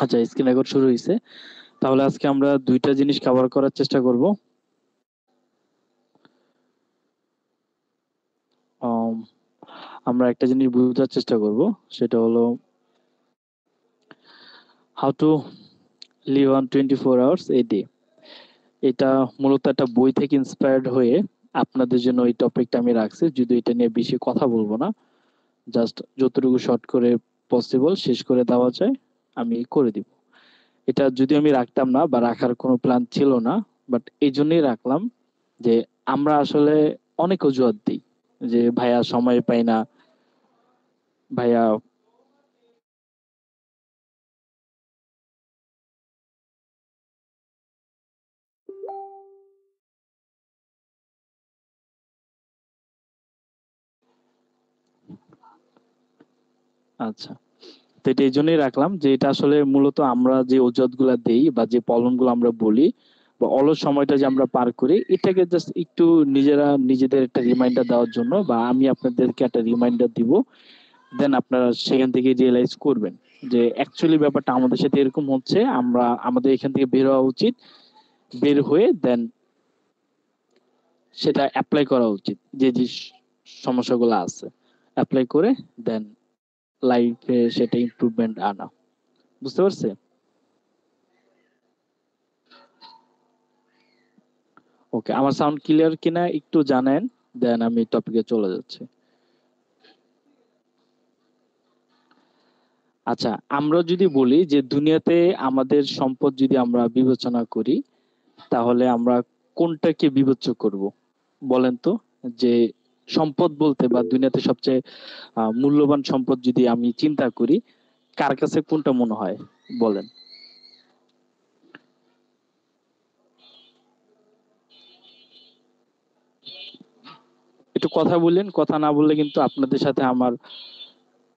আচ্ছা, screen record শুরু হয়েছে। তাহলে আজকে আমরা দুইটা জিনিস কভার করার চেষ্টা করব। আমরা একটা জিনিস বোঝার চেষ্টা করব, সেটা হলো how to live on 24 hours a day. এটা মূলত একটা বই থেকে ইন্সপায়ার্ড হয়ে আপনাদের জন্য এই টপিকটা আমি রাখছি। যদি এটা নিয়ে বেশি কথা বলবো না, জাস্ট যতটুকু শর্ট করে পসিবল শেষ করে দেওয়া যায় আমি করে দিব। এটা যদি আমি রাখতাম না বা রাখার কোনো প্ল্যান ছিল না, বাট এই জন্যই রাখলাম যে আমরা আসলে অনেক অজুহাত দিই যে ভাইয়া সময় পাই না, ভাইয়া। আচ্ছা, তো এটা এই জন্যই রাখলাম যে এটা আসলে মূলত আমরা যে অজুহাত গুলা দেই বা যে প্রবলেম গুলো আমরা বলি বা অলস সময়টা যে আমরা পার করি, এটাকে জাস্ট একটু নিজেরা নিজেদের একটা রিমাইন্ডার দেওয়ার জন্য, বা আমি আপনাদেরকে একটা রিমাইন্ডার দিব। দেন আপনারা সেখান থেকে রিয়েলাইজ করবেন যে অ্যাকচুয়ালি ব্যাপারটা আমাদের সাথে এরকম হচ্ছে, আমরা আমাদের এখান থেকে বের হওয়া উচিত। বের হয়ে দেন সেটা অ্যাপ্লাই করা উচিত, যে যে সমস্যাগুলো আছে অ্যাপ্লাই করে দেন লাইফে সেটা ইমপ্রুভমেন্ট আনা। বুঝতে পারছে? ওকে, আমার সাউন্ড ক্লিয়ার কিনা একটু জানেন, দেন আমি টপিকে চলে যাচ্ছি। আচ্ছা, আমরা যদি বলি যে দুনিয়াতে আমাদের সম্পদ যদি আমরা বিবেচনা করি, তাহলে আমরা কোনটাকে বিবেচ্য করব বলেন তো? যে সম্পদ বলতে বা দুনিয়াতে সবচেয়ে মূল্যবান সম্পদ যদি আমি চিন্তা করি, কার কাছে কোনটা মনে হয় বলেন? একটু কথা বললেন, কথা না বললে কিন্তু আপনাদের সাথে আমার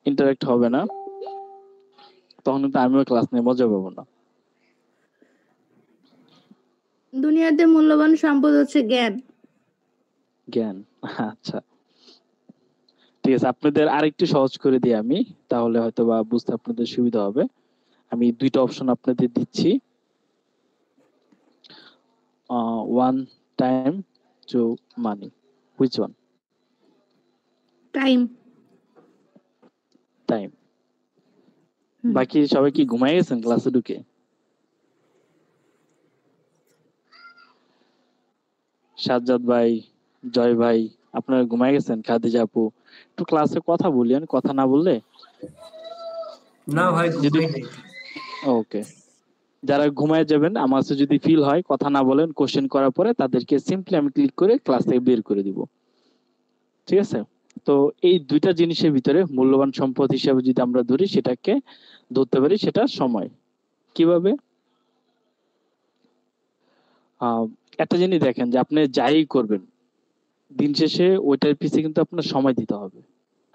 ইন্টারাক্ট হবে না, তখন কিন্তু আমিও ক্লাস নিয়ে মজা পাবো না। দুনিয়াতে মূল্যবান সম্পদ হচ্ছে জ্ঞান। জ্ঞান? আচ্ছা, ঠিক আছে, আপনাদের আরেকটু সহজ করে দিই আমি, তাহলে হয়তো বা বুঝতে আপনাদের সুবিধা হবে। আমি দুইটা অপশন আপনাদের দিচ্ছি, one time to money, which one? Time. Time. বাকি সবাই কি ঘুমায় গেছেন ক্লাসে ঢুকে? সাজ্জাদ ভাই, জয় ভাই, আপনারা ঘুমায় গেছেন? খাদিজা আপু, একটু ক্লাসে কথা বলেন, কথা না বললে। না ভাই, যদি ঘুমাই নাই। ওকে, যারা ঘুমায় যাবেন আমার কাছে যদি ফিল হয় কথা না বলেন কোশ্চেন করার পরে, তাদেরকে সিম্পলি আমি ক্লিক করে ক্লাস থেকে বের করে দিব। ঠিক আছে? তো এই দুইটা জিনিসের ভিতরে মূল্যবান সম্পদ হিসেবে যদি আমরা ধরি, সেটাকে ধরতে পারি সেটা সময়। কিভাবে? আহ, একটা জিনিস দেখেন যে আপনি যাই করবেন, দিন শেষে ওইটার পিছিয়ে কিন্তু আপনার সময় দিতে হবে।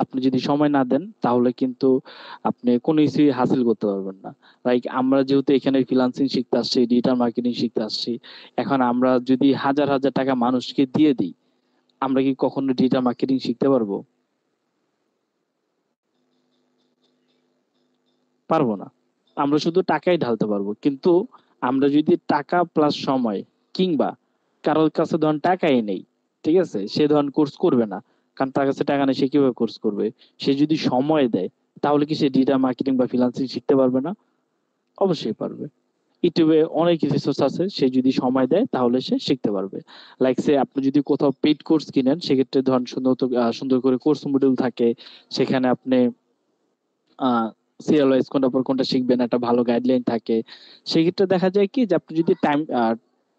আপনি যদি সময় না দেন তাহলে কিন্তু আপনি কোনো কিছুই হাসিল করতে পারবেন না। লাইক আমরা যেহেতু এখানে ফ্রিল্যান্সিং শিখতে আসছি, ডিজিটাল মার্কেটিং শিখতে আসছি, এখন আমরা যদি হাজার হাজার টাকা মানুষকে দিয়ে দিই, আমরা কি কখনো ডিজিটাল মার্কেটিং শিখতে পারবো? পারবো না। আমরা শুধু টাকাই ঢালতে পারবো, কিন্তু আমরা যদি টাকা প্লাস সময়, কিংবা কারোর কাছে ধরেন টাকাই নেই, ঠিক আছে, সে ধরেন কোর্স করবে না, কারণ তার কাছে টাকা নেই, সে কিভাবে কোর্স করবে? সে যদি সময় দেয়, তাহলে কি সে ডিজিটাল মার্কেটিং বা ফ্রিল্যান্সিং শিখতে পারবে না? অবশ্যই পারবে। ইউটিউবে অনেক রিসোর্স আছে, সে যদি সময় দেয় তাহলে সে শিখতে পারবে। লাইক সে আপনি যদি কোথাও পেইড কোর্স কিনেন, সেক্ষেত্রে ধরেন সুন্দর করে কোর্স মডিউল থাকে, সেখানে আপনি সিরিয়াল ওয়াইজ কোনটা পর কোনটা শিখবেন, একটা ভালো গাইডলাইন থাকে। সেক্ষেত্রে দেখা যায় কি যে আপনি যদি টাইম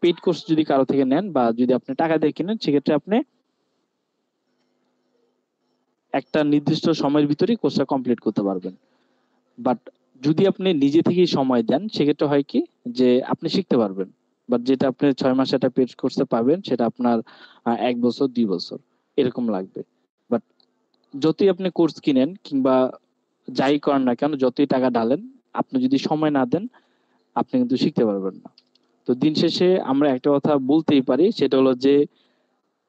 পেইড কোর্স যদি কারো থেকে নেন বা যদি আপনি টাকা দিয়ে কিনেন, সেক্ষেত্রে আপনি একটা নির্দিষ্ট সময়ের ভিতরেই কোর্সটা কমপ্লিট করতে পারবেন। বাট যদি আপনি নিজে থেকেই সময় দেন, সেক্ষেত্রে হয় কি যে আপনি শিখতে পারবেন। বাট যেটা আপনি 6 মাসে একটা পেইড কোর্সে পাবেন, সেটা আপনার 1 বছর 2 বছর এরকম লাগবে। বাট যতই আপনি কোর্স কিনেন কিংবা যাই করেন না কেন, যতই টাকা ঢালেন, আপনি যদি সময় না দেন, আপনি কিন্তু শিখতে পারবেন না। তো দিন শেষে আমরা একটা কথা বলতেই পারি, সেটা হলো যে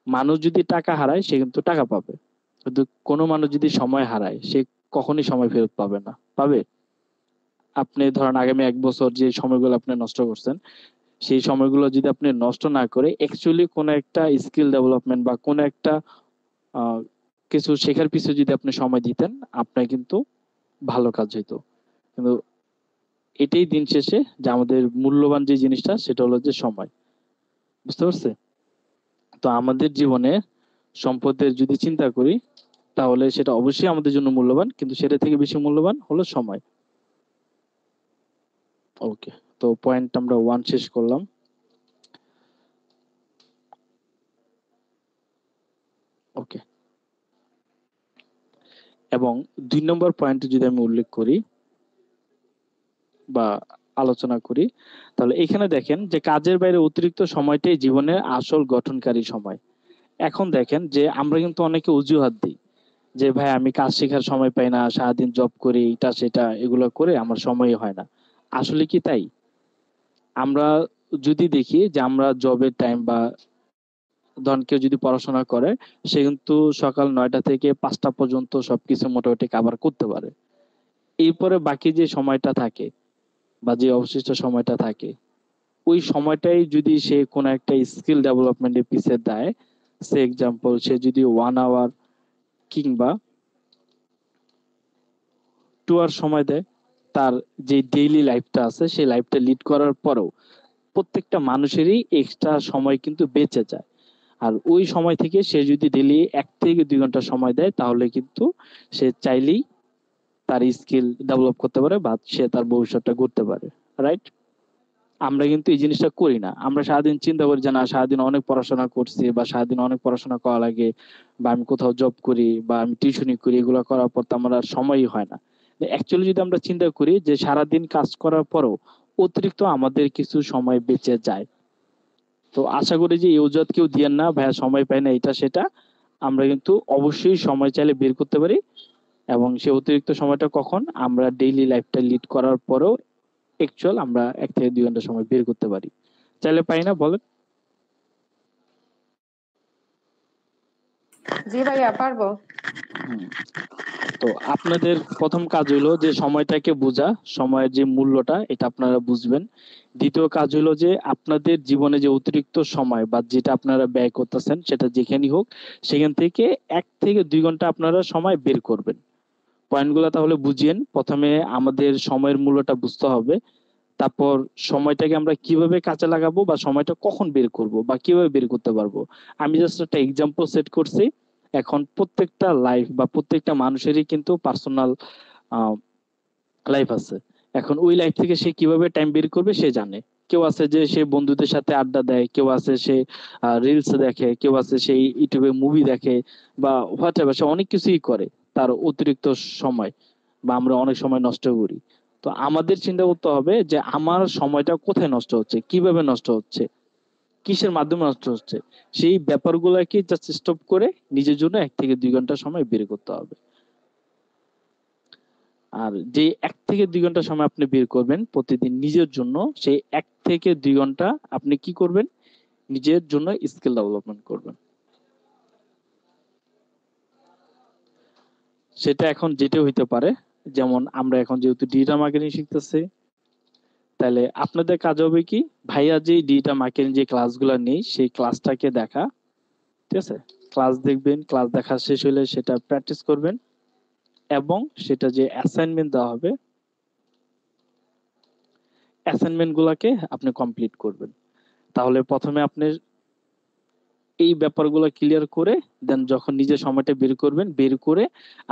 মানুষ যদি টাকা হারায় সে কিন্তু টাকা পাবে, কিন্তু কোনো মানুষ যদি সময় হারায় সে কখনোই সময় ফেরত পাবে না। পাবে? আপনি ধরেন আগামী 1 বছর যে সময়গুলো আপনি নষ্ট করছেন, সেই সময়গুলো যদি আপনি নষ্ট না করে অ্যাকচুয়ালি কোনো একটা স্কিল ডেভেলপমেন্ট বা কোনো একটা আহ, কিছু শেখার পিছনে যদি আপনি সময় দিতেন, আপনার কিন্তু ভালো কাজ হইতো। কিন্তু এটাই দিন শেষে যে আমাদের মূল্যবান যে জিনিসটা সেটা হলো যে সময়। বুঝতে পারছে? তো আমাদের জীবনে সম্পদের যদি চিন্তা করি, তাহলে সেটা অবশ্যই আমাদের জন্য মূল্যবান, কিন্তু সেটা থেকে বেশি মূল্যবান হলো সময়। ওকে, তো পয়েন্ট আমরা 1 শেষ করলাম। ওকে, এবং 2 নম্বর পয়েন্টে যদি আমি উল্লেখ করি বা আলোচনা করি, তাহলে এখানে দেখেন যে কাজের বাইরে অতিরিক্ত সময়টাই জীবনের আসল গঠনকারী সময়। এখন দেখেন যে আমরা কিন্তু অনেকে অজুহাত দিই যে ভাই আমি কাজ শেখার সময় পাই না, সারাদিন জব করি, এটা সেটা এগুলো করে আমার সময়ই হয় না। আসলে কি তাই? আমরা যদি দেখি যে আমরা জবের টাইম বা ধরেন কেউ যদি পড়াশোনা করে, সে কিন্তু সকাল 9টা থেকে 5টা পর্যন্ত সবকিছু মোটামুটি কভার করতে পারে। এরপরে বাকি যে সময়টা থাকে বা যে অবশিষ্ট সময়টা থাকে, ওই সময়টাই যদি সে কোনো একটা স্কিল ডেভেলপমেন্টের পিছে দেয়, সে এক্সাম্পল সে যদি 1 আওয়ার কিংবা 2 আওয়ার সময় দেয়, তার যে ডেইলি লাইফটা আছে সেই লাইফটা লিড করার পরেও প্রত্যেকটা মানুষেরই এক্সট্রা সময় কিন্তু বেঁচে যায়। আর ওই সময় থেকে সে যদি ডেইলি 1 থেকে 2 ঘন্টা সময় দেয়, তাহলে কিন্তু সে চাইলেই তার স্কিল ডেভেলপ করতে পারে বা সে তার ভবিষ্যৎটা গড়তে পারে। রাইট? আমরা কিন্তু এই জিনিসটা করি না। আমরা সারাদিন চিন্তা করি যে না, সারাদিন অনেক পড়াশোনা করছি বা সারাদিন অনেক পড়াশোনা করা লাগে, বা আমি কোথাও জব করি বা আমি টিউশনি করি, এগুলো করার পর তো আমার আর সময়ই হয় না। অ্যাকচুয়ালি যদি আমরা চিন্তা করি যে সারাদিন কাজ করার পরেও অতিরিক্ত আমাদের কিছু সময় বেঁচে যায়। তো আশা করি যে এই অজুহাত কেউ দিয়েন না ভাইয়া সময় পাই না এটা সেটা। আমরা কিন্তু অবশ্যই সময় চাইলে বের করতে পারি, এবং সে অতিরিক্ত সময়টা কখন আমরা ডেইলি লাইফটা লিড করার পরেও অ্যাকচুয়াল আমরা 1 থেকে 2 ঘন্টা সময় বের করতে পারি। চাইলে পাই না বলেন? জি ভাইয়া পারবো। হুম। তো আপনাদের প্রথম কাজ হলো যে সময়টাকে বোঝা, সময়ের যে মূল্যটা এটা আপনারা বুঝবেন। দ্বিতীয় কাজ হলো যে আপনাদের জীবনে যে অতিরিক্ত সময় বা যেটা আপনারা ব্যয় করতেছেন সেটা যেখানেই হোক, সেখান থেকে 1 থেকে 2 ঘন্টা আপনারা সময় বের করবেন। পয়েন্টগুলো তাহলে বুঝিয়েন। প্রথমে আমাদের সময়ের মূল্যটা বুঝতে হবে। তারপর সময়টাকে আমরা কিভাবে কাজে লাগাবো বা সময়টা কখন বের করব বা কিভাবে বের করতে পারবো। আমি জাস্ট একটা এক্সাম্পল সেট করছি। এখন প্রত্যেকটা লাইফ বা প্রত্যেকটা মানুষেরই কিন্তু পার্সোনাল লাইফ আছে। এখন ওই লাইফ থেকে সে কিভাবে টাইম বের করবে সে জানে। কেউ আছে যে সে বন্ধুদের সাথে আড্ডা দেয়, কেউ আছে সে রিলস দেখে, কেউ আছে সে ইউটিউবে মুভি দেখে, বা হোয়াটএভার সে অনেক কিছুই করে তার অতিরিক্ত সময়, বা আমরা অনেক সময় নষ্ট করি। তো আমাদের চিন্তা করতে হবে যে আমার সময়টা কোথায় নষ্ট হচ্ছে, কিভাবে নষ্ট হচ্ছে, কিসের মাধ্যমে নষ্ট হচ্ছে। সেই ব্যাপারগুলোকে জাস্ট স্টপ করে নিজের জন্য 1 থেকে 2 ঘন্টা সময় বের করতে হবে। আর যে 1 থেকে 2 ঘন্টা সময় আপনি বের করবেন প্রতিদিন নিজের জন্য, সেই 1 থেকে 2 ঘন্টা আপনি কি করবেন? নিজের জন্য স্কিল ডেভেলপমেন্ট করবেন। সেটা এখন যেটা হইতে পারে, যেমন আমরা এখন যেহেতু ডিজিটাল মার্কেটিং শিখতেছি, তাহলে আপনাদের কাজ হবে কি, ভাইয়া যে ডিজিটাল মার্কেটিং যে ক্লাসগুলো নেই সেই ক্লাসটাকে দেখা। ঠিক আছে? ক্লাস দেখবেন, ক্লাস দেখা শেষ হলে সেটা প্র্যাকটিস করবেন, এবং সেটা যে অ্যাসাইনমেন্ট দেওয়া হবে অ্যাসাইনমেন্ট গুলাকে আপনি কমপ্লিট করবেন। তাহলে প্রথমে আপনি এই ব্যাপারগুলো ক্লিয়ার করে দেন যখন নিজের সময়টা বের করবেন, বের করে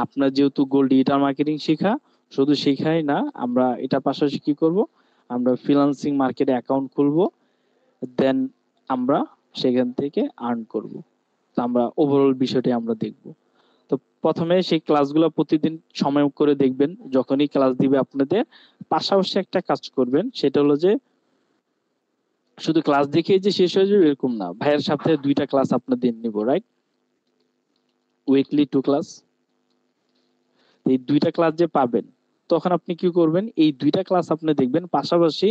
আপনার যেহেতু গোল ডিজিটাল মার্কেটিং শেখা, শুধু শেখাই না, আমরা এটা পাশাপাশি কি করব, আমরা ফ্রিল্যান্সিং মার্কেটে অ্যাকাউন্ট খুলবো, দেন আমরা সেখান থেকে আর্ন করব। তো আমরা ওভারঅল বিষয়টি আমরা দেখব। তো প্রথমে সেই ক্লাসগুলো প্রতিদিন সময় করে দেখবেন। যখনই ক্লাস দিবে আপনাদের, পাশাপাশি একটা কাজ করবেন, সেটা হলো যে শুধু ক্লাস দেখেই যে শেষ হয়ে যাবে এরকম না। ভাইয়ের সপ্তাহে 2টা ক্লাস আপনাদের নিব, রাইট? Weekly 2 class. এই 2টা ক্লাস যে পাবেন, তখন আপনি কি করবেন, এই 2টা ক্লাস আপনি দেখবেন, পাশাপাশি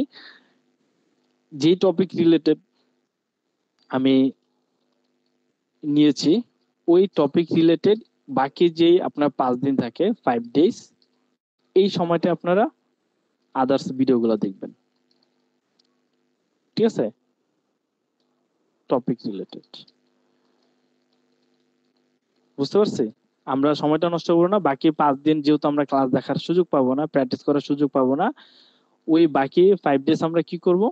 যে টপিক রিলেটেড আমি নিয়েছি ওই টপিক রিলেটেড বাকি যে আপনার 5 দিন থাকে, 5 ডেজ, এই সময়টা আপনারা আদার্স ভিডিওগুলো দেখবেন, ঠিক আছে, টপিক রিলেটেড। বুঝতে পারছি? আমরা সময়টা নষ্ট করবো না, বাকি 5 দিন যেহেতু আমরা ক্লাস দেখার সুযোগ পাবো না, প্র্যাকটিস করার সুযোগ পাবো না, ওই বাকি 5 days আমরা কি করব,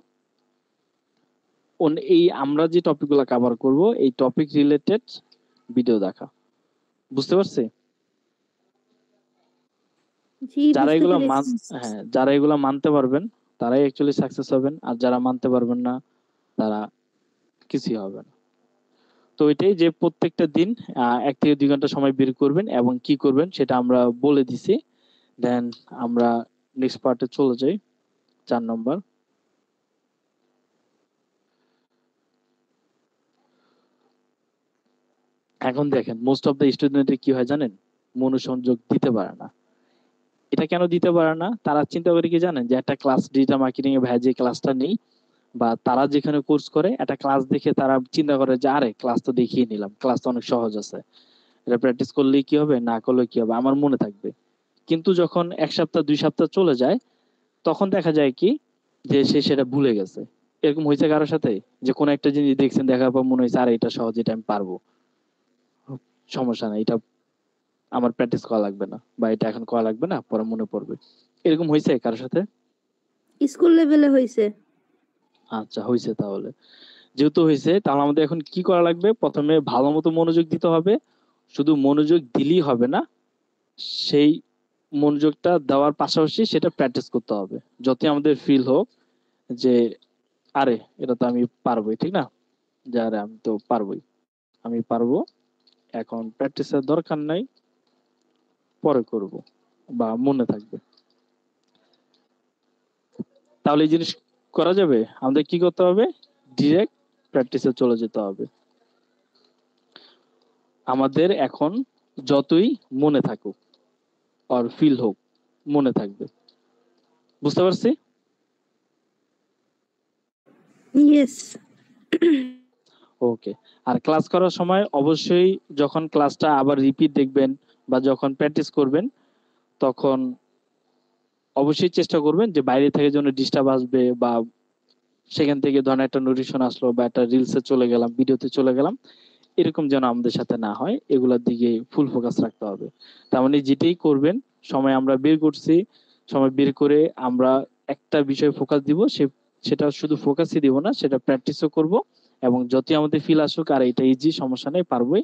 এই আমরা যে টপিকগুলো কভার করব এই টপিক রিলেটেড ভিডিও দেখা। বুঝতে পারছি? জি, যারা বুঝতে এগুলো পেরেছি। হ্যাঁ, যারা এগুলো মানতে পারবেন তারাই অ্যাকচুয়ালি সাকসেস হবেন, আর যারা মানতে পারবেন না তারা কিছুই হবে না। তো এটাই যে প্রত্যেকটা দিন 1 থেকে 2 ঘন্টা সময় বের করবেন এবং কি করবেন সেটা আমরা বলে দিছি। দেন আমরা নেক্সট পার্টে চলে যাই, 4 নম্বর। এখন দেখেন মোস্ট অফ দ্য স্টুডেন্টের কি হয় জানেন, মনোসংযোগ দিতে পারে না। এটা কেন দিতে পারে না, তারা চিন্তা করে কি জানেন, যে একটা ক্লাস ডিজিটাল মার্কেটিং এ ভাই যে ক্লাসটা নেই বা তারা যেখানে কোর্স করে একটা ক্লাস দেখে তারা চিন্তা করে যে আরে ক্লাস তো দেখিয়ে নিলাম, ক্লাস তো অনেক সহজ আছে, এটা প্র্যাকটিস করলেই কি হবে, না করলে কি হবে, আমার মনে থাকবে। কিন্তু যখন 1 সপ্তাহ 2 সপ্তাহ চলে যায় তখন দেখা যায় কি যে সে সেটা ভুলে গেছে। এরকম হয়েছে কারোর সাথে, যে কোনো একটা জিনিস দেখছেন, দেখার পর মনে হয়েছে আরে এটা সহজ, এটা আমি পারবো, সমস্যা নাই, এটা আমার প্র্যাকটিস করা লাগবে না, বা এটা এখন করা লাগবে না, পরে মনে পড়বে। এরকম হয়েছে কারোর সাথে? স্কুল লেভেলে হয়েছে। আচ্ছা, হয়েছে। তাহলে যেহেতু হয়েছে তাহলে আমাদের এখন কি করা লাগবে, প্রথমে ভালো মতো মনোযোগ দিতে হবে। শুধু মনোযোগ দিলেই হবে না, সেই মনোযোগটা দেওয়ার পাশাপাশি সেটা প্র্যাকটিস করতে হবে। যতই আমাদের ফিল হোক যে আরে এটা তো আমি পারবোই, ঠিক না, যে আরে আমি তো পারবোই, আমি পারবো, এখন প্র্যাকটিসের দরকার নাই, পরে করব বা মনে থাকবে। তাহলে এই জিনিস করা যাবে। আমাদের কি করতে হবে, ডিরেক্ট প্র্যাকটিসে চলে যেতে হবে। আমাদের এখন যতই মনে থাকুক আর ফিল হোক, মনে থাকবে। বুঝতে পারছি? ইয়েস। ওকে। আর ক্লাস করার সময় অবশ্যই যখন ক্লাসটা আবার রিপিট দেখবেন বা যখন প্র্যাকটিস করবেন তখন অবশ্যই চেষ্টা করবেন যে বাইরে থেকে যেন ডিস্টার্ব আসবে বা সেখান থেকে ধরেন একটা নোটিফিকেশন আসলো বা একটা রিলসে চলে গেলাম, ভিডিওতে চলে গেলাম, এরকম যেন আমাদের সাথে না হয়, এগুলোর দিকে ফুল ফোকাস রাখতে হবে। তার মানে যেটাই করবেন, সময় আমরা বের করছি, সময় বের করে আমরা একটা বিষয়ে ফোকাস দিব, সেটা শুধু ফোকাসই দিব না, সেটা প্র্যাকটিসও করব, এবং যতই আমাদের ফিল আসুক আর এটা ইজি, সমস্যা নেই, পারবোই,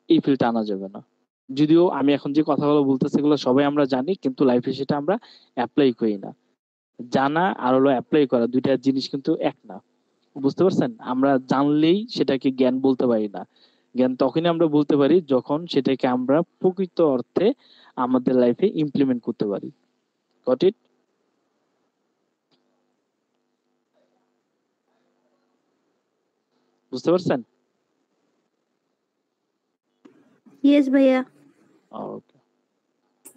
এই ফিলটা আনা যাবে না। যদিও আমি এখন যে কথাগুলো বলতেছি এগুলো সবাই আমরা জানি, কিন্তু লাইফে সেটা আমরা অ্যাপ্লাই করি না। জানা আর হলো অ্যাপ্লাই করা, দুইটা জিনিস কিন্তু এক না। বুঝতে পারছেন? আমরা জানলেই সেটাকে জ্ঞান বলতে পারি না। জ্ঞান তখনই আমরা বলতে পারি যখন সেটাকে আমরা প্রকৃত অর্থে আমাদের লাইফে ইমপ্লিমেন্ট করতে পারি। Got it? বুঝতে পারছেন? ইয়েস ভাইয়া। ওকে।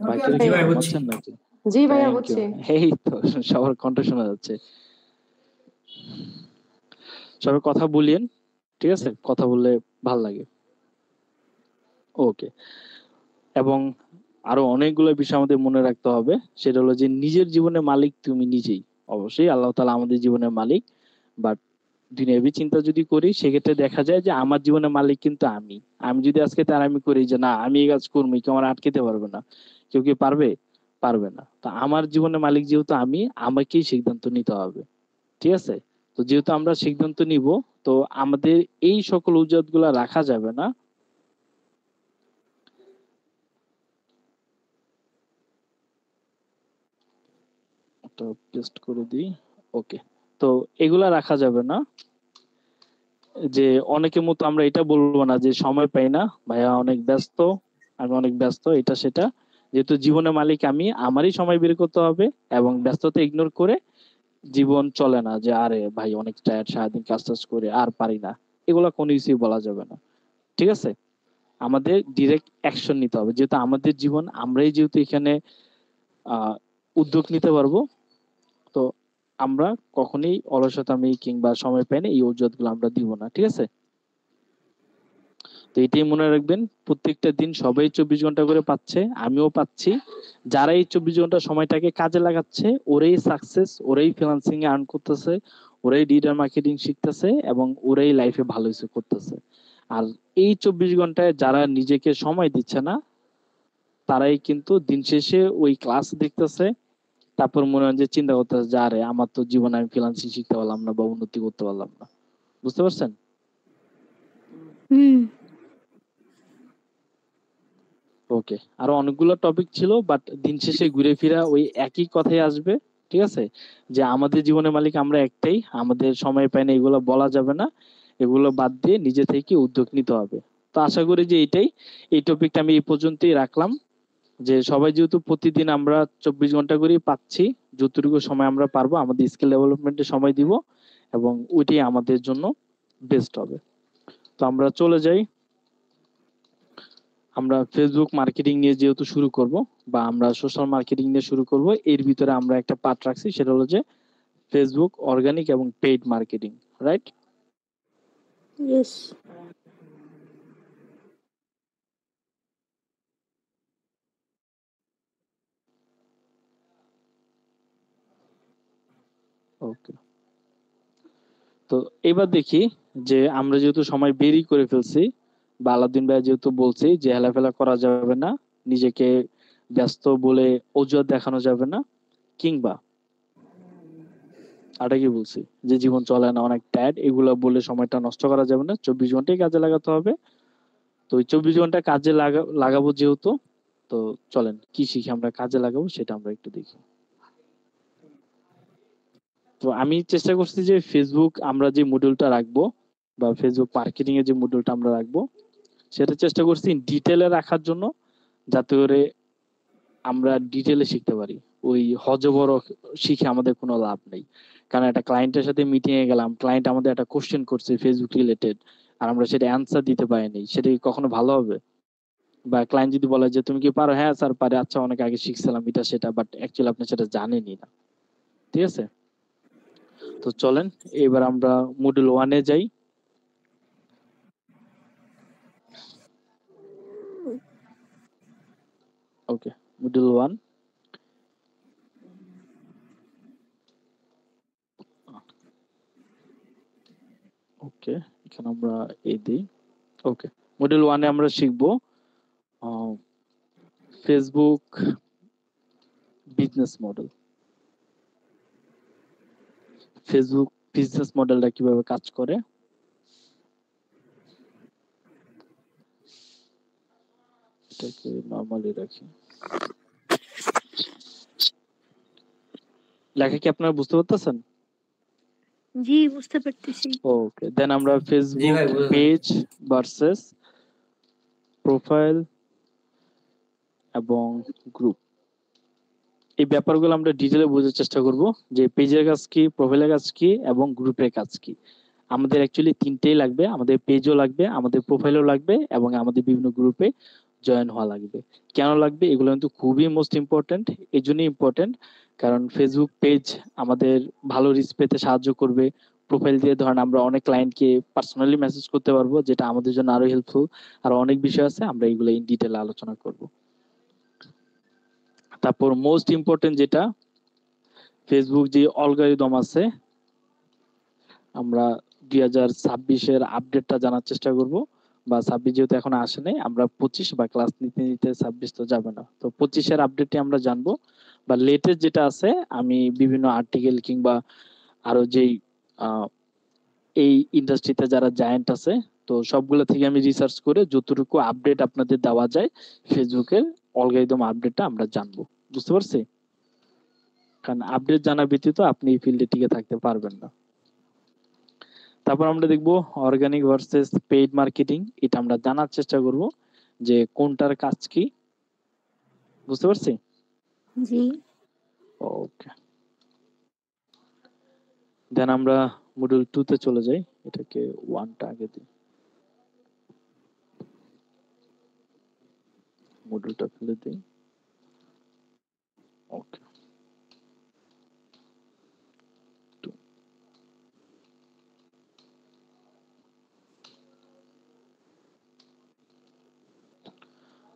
বাকিরা জি কি ভাই, বুঝছি। ঘুমাচ্ছেন নাকি? জি ভাইয়া, থ্যাংক ইউ। বুঝছি। এই তো সবার কণ্ঠ শোনা যাচ্ছে। সবাই কথা বলিয়েন, ঠিক আছে? কথা বললে ভাল লাগে। ওকে। এবং আরো অনেকগুলো বিষয় আমাদের মনে রাখতে হবে, সেটা হলো যে নিজের জীবনের মালিক তুমি নিজেই। অবশ্যই আল্লাহ তাআলা আমাদের জীবনের মালিক, বাট দুনিয়াবি চিন্তা যদি করি সেক্ষেত্রে দেখা যায় যে আমার জীবনের মালিক কিন্তু আমি। আমি যদি আজকে তারামি করি যে না আমি এই কাজ করবো, কেউ আমার আটকাতে পারবে না, কেউ কি পারবে? পারবে না। তো আমার জীবনের মালিক যেহেতু আমি, আমাকেই সিদ্ধান্ত নিতে হবে, ঠিক আছে? তো যেহেতু আমরা সিদ্ধান্ত নিব, তো আমাদের এই সকল উজত গুলা রাখা যাবে না। একটা পেস্ট করে দিই। ওকে। তো এগুলা রাখা যাবে না যে অনেকের মতো আমরা এটা বলবো না যে সময় পাই না, ভাইয়া অনেক ব্যস্ত, আমি অনেক ব্যস্ত, এটা সেটা। যেহেতু জীবনের মালিক আমি, আমারই সময় বের করতে হবে, এবং ব্যস্ততা ইগনোর করে জীবন চলে না যে আরে ভাই অনেক টায়ার্ড, সারাদিন কাজ টাজ করে আর পারি না, এগুলা কোনো কিছুই বলা যাবে না, ঠিক আছে? আমাদের ডিরেক্ট অ্যাকশন নিতে হবে, যেহেতু আমাদের জীবন, আমরাই যেহেতু এখানে উদ্যোগ নিতে পারবো। তো আমরা কখনোই অলসতামি কিংবা সময় পাই না এই অজুহাত গুলো আমরা দিব না, ঠিক আছে? তো এটাই মনে রাখবেন, প্রত্যেকটা দিন সবাই 24 ঘন্টা করে পাচ্ছে, আমিও পাচ্ছি। যারা এই 24 ঘন্টা সময়টাকে কাজে লাগাচ্ছে ওরাই সাকসেস, ওরাই ফ্রিল্যান্সিং এ আর্ন করতেছে, ওরাই ডিজিটাল মার্কেটিং শিখতেছে এবং ওরাই লাইফে ভালো কিছু করতেছে। আর এই 24 ঘন্টায় যারা নিজেকে সময় দিচ্ছে না, তারাই কিন্তু দিন শেষে ওই ক্লাস দেখতেছে, তারপর মনে হয় যে চিন্তা করতেছে যে আরে আমার তো জীবনে আমি ফ্রিল্যান্সিং শিখতে পারলাম না বা উন্নতি করতে পারলাম না। বুঝতে পারছেন? হুম। ওকে, আরো অনেকগুলো টপিক ছিল, বাট দিন শেষে ঘুরে ফিরা ওই একই কথাই আসবে। ঠিক আছে, যে আমাদের জীবনের মালিক আমরা একটাই, আমাদের সময় পাই না এগুলো বলা যাবে না, এগুলো বাদ দিয়ে নিজে থেকে উদ্যোগ নিতে হবে। তো আশা করি যে এই টপিকটা আমি এই পর্যন্তই রাখলাম, যে সবাই যেহেতু প্রতিদিন আমরা 24 ঘন্টা করেই পাচ্ছি, যতটুকু সময় আমরা পারবো আমাদের স্কিল ডেভেলপমেন্টে সময় দিব, এবং ওইটাই আমাদের জন্য বেস্ট হবে। তো আমরা চলে যাই, আমরা ফেসবুক মার্কেটিং নিয়ে যেহেতু শুরু করব, বা আমরা সোশ্যাল মার্কেটিং নিয়ে শুরু করব, এর ভিতরে আমরা একটা পার্ট রাখছি, সেটা হলো যে ফেসবুক অর্গানিক এবং পেইড মার্কেটিং, রাইট? ইয়েস। ওকে, তো এবার দেখি যে আমরা যেহেতু সময় বেরই করে ফেলছি, বা আলাউদ্দিন ভাই যেহেতু বলছি যে হেলাফেলা করা যাবে না, নিজেকে ব্যস্ত বলে অজুহাত দেখানো যাবে না, কিংবা আটা কি বলছি যে জীবন চলে না, অনেক ট্যাড, এগুলো বলে সময়টা নষ্ট করা যাবে না, 24 ঘন্টাই কাজে লাগাতে হবে। তো ওই 24 ঘন্টা কাজে লাগাবো যেহেতু, তো চলেন কি শিখে আমরা কাজে লাগাবো সেটা আমরা একটু দেখি। তো আমি চেষ্টা করছি যে ফেসবুক আমরা যে মডিউলটা রাখবো, বা ফেসবুক মার্কেটিং এর যে মডিউলটা আমরা রাখবো, সেটা চেষ্টা করছি ডিটেলে রাখার জন্য, যাতে করে আমরা ডিটেলে শিখতে পারি। ওই হজবর শিখে আমাদের কোনো লাভ নেই। কারণ একটা ক্লায়েন্টের সাথে মিটিং এ গেলাম, ক্লায়েন্ট আমাদের একটা কোশ্চেন করছে ফেসবুক রিলেটেড, আর আমরা সেটা অ্যান্সার দিতে পারিনি, সেটা কি কখনো ভালো হবে? বা ক্লায়েন্ট যদি বলে যে তুমি কি পারো, হ্যাঁ স্যার পারে, আচ্ছা অনেক আগে শিখছিলাম এটা সেটা, বাট অ্যাকচুয়ালি আপনি সেটা জানেনই না। ঠিক আছে, তো চলেন এবার আমরা মডিউল 1 এ যাই। ওকে, মডিউল 1। ওকে, এখানে আমরা এই দিই। ওকে, মডিউল 1 এ আমরা শিখবো Facebook business model. Facebook business মডেলটা কিভাবে কাজ করে, এটাকে নরমালি রাখি। লেখা কি আপনারা বুঝতে পারতেছেন? জি, বুঝতে পারতেছি। ওকে, দেন আমরা জি ফেসবুক ভাই বুঝলাম। পেজ ভার্সেস প্রোফাইল এবং গ্রুপ, এই ব্যাপারগুলো আমরা ডিটেলে বোঝার চেষ্টা করব, যে পেজের কাজ কি, প্রোফাইলের কাজ কি এবং গ্রুপের কাজ কি। আমাদের অ্যাকচুয়ালি তিনটেই লাগবে, আমাদের পেজও লাগবে, আমাদের প্রোফাইলও লাগবে, এবং আমাদের বিভিন্ন গ্রুপে জয়েন হওয়া লাগবে। কেন লাগবে এগুলো কিন্তু খুবই মোস্ট ইম্পর্টেন্ট। এই জন্যই ইম্পর্টেন্ট কারণ ফেসবুক পেজ আমাদের ভালো রিচ পেতে সাহায্য করবে। প্রোফাইল দিয়ে ধরেন আমরা অনেক ক্লায়েন্টকে পার্সোনালি মেসেজ করতে পারবো, যেটা আমাদের জন্য আরো হেল্পফুল। আর অনেক বিষয় আছে, আমরা এগুলো ইন ডিটেল আলোচনা করব। তারপর মোস্ট ইম্পর্টেন্ট যেটা, ফেসবুক যে অ্যালগরিদম আছে, আমরা 2026-এর আপডেটটা জানার চেষ্টা করব। বা 26 যেহেতু এখন আসে নাই, আমরা 25 বা ক্লাস নিতে নিতে 26 তো যাবে না, তো 25-এর আপডেটটি আমরা জানবো। বা লেটেস্ট যেটা আছে, আমি বিভিন্ন আর্টিকেল কিংবা আরো যেই আহ, এই ইন্ডাস্ট্রিতে যারা জায়ান্ট আছে, তো সবগুলো থেকে আমি রিসার্চ করে যতটুকু আপডেট আপনাদের দেওয়া যায় ফেসবুকের অ্যালগরিদম আপডেটটা আমরা জানবো। বুঝতে পারছি? কারণ আপডেট জানা ব্যতীত আপনি এই ফিল্ডে টিকে থাকতে পারবেন না। তারপর আমরা দেখব অর্গানিক ভার্সেস পেইড মার্কেটিং, এটা আমরা জানার চেষ্টা করব যে কোনটার কাজ কি। বুঝতে পারছি? জি। ওকে, দেন আমরা মডিউল 2 তে চলে যাই, এটাকে 1টা আগে দিই, মডিউলটা ফেলে দিই। ওকে,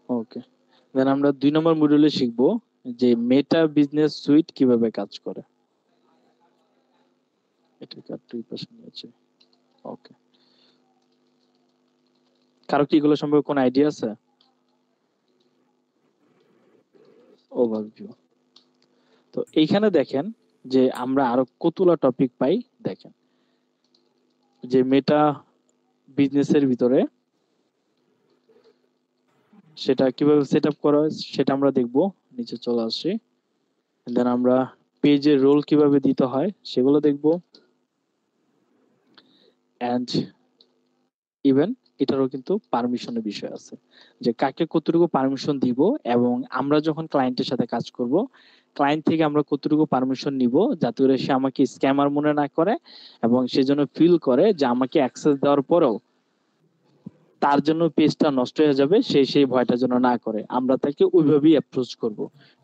ওকে, দেন আমরা 2 নম্বর মডিউলে শিখবো যে মেটা বিজনেস সুইট কিভাবে কাজ করে। এটা কার 2% নিয়েছে। ওকে, কারো কি এগুলো সম্পর্কে কোনো আইডিয়া আছে? ওভারভিউ। তো এইখানে দেখেন যে আমরা আরো কতগুলা টপিক পাই। দেখেন যে মেটা বিজনেসের ভিতরে সেটা কিভাবে সেট আপ করা হয় সেটা আমরা দেখবো। নিচে চলে আসি, দেন আমরা পেজের রোল কিভাবে দিতে হয় সেগুলো দেখবো। অ্যান্ড ইভেন এটারও কিন্তু পারমিশনের বিষয় আছে, যে কাকে কতটুকু পারমিশন দিব, এবং আমরা যখন ক্লায়েন্টের সাথে কাজ করব ক্লায়েন্ট থেকে আমরা কতটুকু পারমিশন নিব যাতে করে সে আমাকে স্ক্যামার মনে না করে, এবং সে যেন ফিল করে যে আমাকে অ্যাক্সেস দেওয়ার পরেও তার জন্য পেজটা নষ্ট হয়ে যাবে, সে সেই ভয়টা যেন না করে। আমরা তাকে ওইভাবেই অ্যাপ্রোচ করব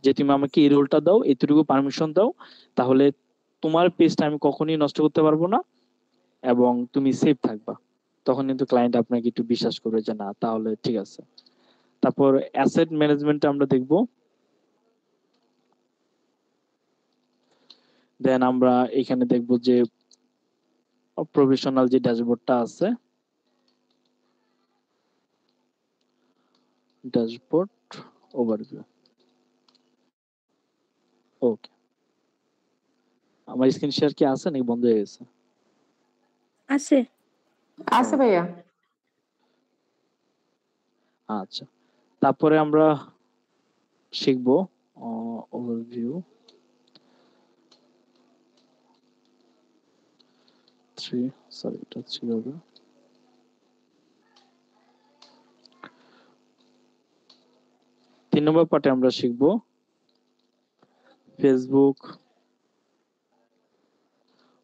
যে তুমি আমাকে এই রোলটা দাও, এতটুকু পারমিশন দাও, তাহলে তোমার পেজটা আমি কখনোই নষ্ট করতে পারবো না এবং তুমি সেফ থাকবা। তখন কিন্তু ক্লায়েন্ট আপনাকে একটু বিশ্বাস করবে যে না তাহলে ঠিক আছে। তারপর অ্যাসেট ম্যানেজমেন্ট আমরা দেখব। দেন আমরা এখানে দেখব যে প্রফেশনাল যে ড্যাশবোর্ডটা আছে, ড্যাশবোর্ড ওভারভিউ। ওকে, আমার স্ক্রিন শেয়ার কি আছে নাকি বন্ধ হয়ে গেছে? আছে। আছে ভাইয়া। আচ্ছা, তারপরে আমরা শিখব ওভারভিউ 3, সরি এটা ছিল হবে 3 নম্বর পার্টে আমরা শিখব ফেসবুক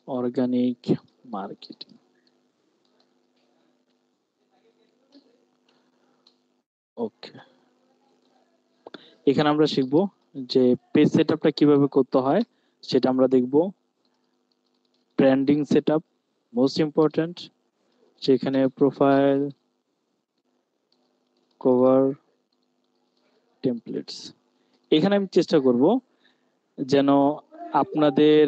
অর্গানিক মার্কেটিং। ওকে, এখানে আমরা শিখব যে পেজ সেটআপটা কিভাবে করতে হয় সেটা আমরা দেখব। ব্র্যান্ডিং সেটআপ মোস্ট ইম্পর্টেন্ট, সেখানে প্রোফাইল, কভার, টেমপ্লেটস। এখানে আমি চেষ্টা করব যেন আপনাদের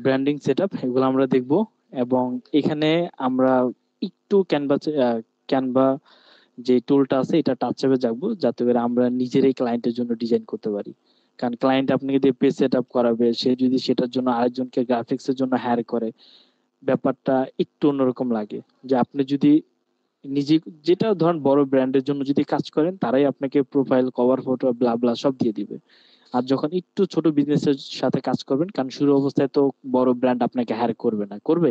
ব্র্যান্ডিং সেটআপ এগুলো আমরা দেখব, এবং এখানে আমরা একটু ক্যানভা যে টুলটা আছে এটা টাচ আপে যাবো যাতে করে আমরা নিজেরাই ক্লায়েন্টের জন্য ডিজাইন করতে পারি। কারণ ক্লায়েন্ট আপনাকে দিয়ে পেজ সেট আপ করাবে, সে যদি সেটার জন্য আরেকজনকে গ্রাফিক্স এর জন্য হায়ার করে ব্যাপারটা একটু অন্যরকম লাগে। যে আপনি যদি নিজে, যেটা ধরেন বড় ব্র্যান্ডের জন্য যদি কাজ করেন তারাই আপনাকে প্রোফাইল, কভার ফটো, ব্লা ব্লা সব দিয়ে দিবে। আর যখন একটু ছোট বিজনেসের সাথে কাজ করবেন, কারণ শুরু অবস্থায় তো বড় ব্র্যান্ড আপনাকে হায়ার করবে না, করবে?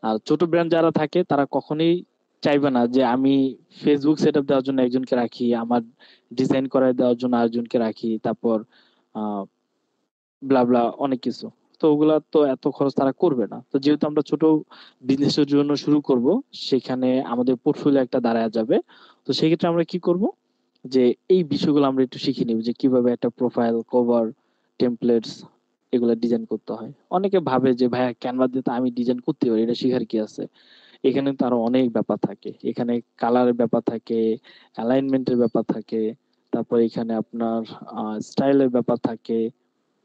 আর ছোট ব্র্যান্ড যারা থাকে তারা কখনোই চাইবে না যে আমি ফেসবুক সেটআপ দেওয়ার জন্য একজনকে রাখি, আমার ডিজাইন করায় দেওয়ার জন্য আরেকজনকে রাখি, তারপর ব্লা ব্লা অনেক কিছু। তো ওগুলা তো এত খরচ তারা করবে না। তো যেহেতু আমরা ছোট বিজনেসের জন্য শুরু করব, সেখানে আমাদের পোর্টফোলিও একটা দাঁড়ায় যাবে। তো সেক্ষেত্রে আমরা কি করব, যে এই বিষয়গুলো আমরা একটু শিখে নিব যে কিভাবে একটা প্রোফাইল, কভার, টেমপ্লেটস এগুলো ডিজাইন করতে হয়। অনেকে ভাবে যে ভাইয়া ক্যানভা দিয়ে তো আমি ডিজাইন করতে পারি, এটা শেখার কি আছে? এখানে তো আরো অনেক ব্যাপার থাকে। এখানে কালারের ব্যাপার থাকে, অ্যালাইনমেন্টের ব্যাপার থাকে, তারপর এখানে আপনার স্টাইলের ব্যাপার থাকে,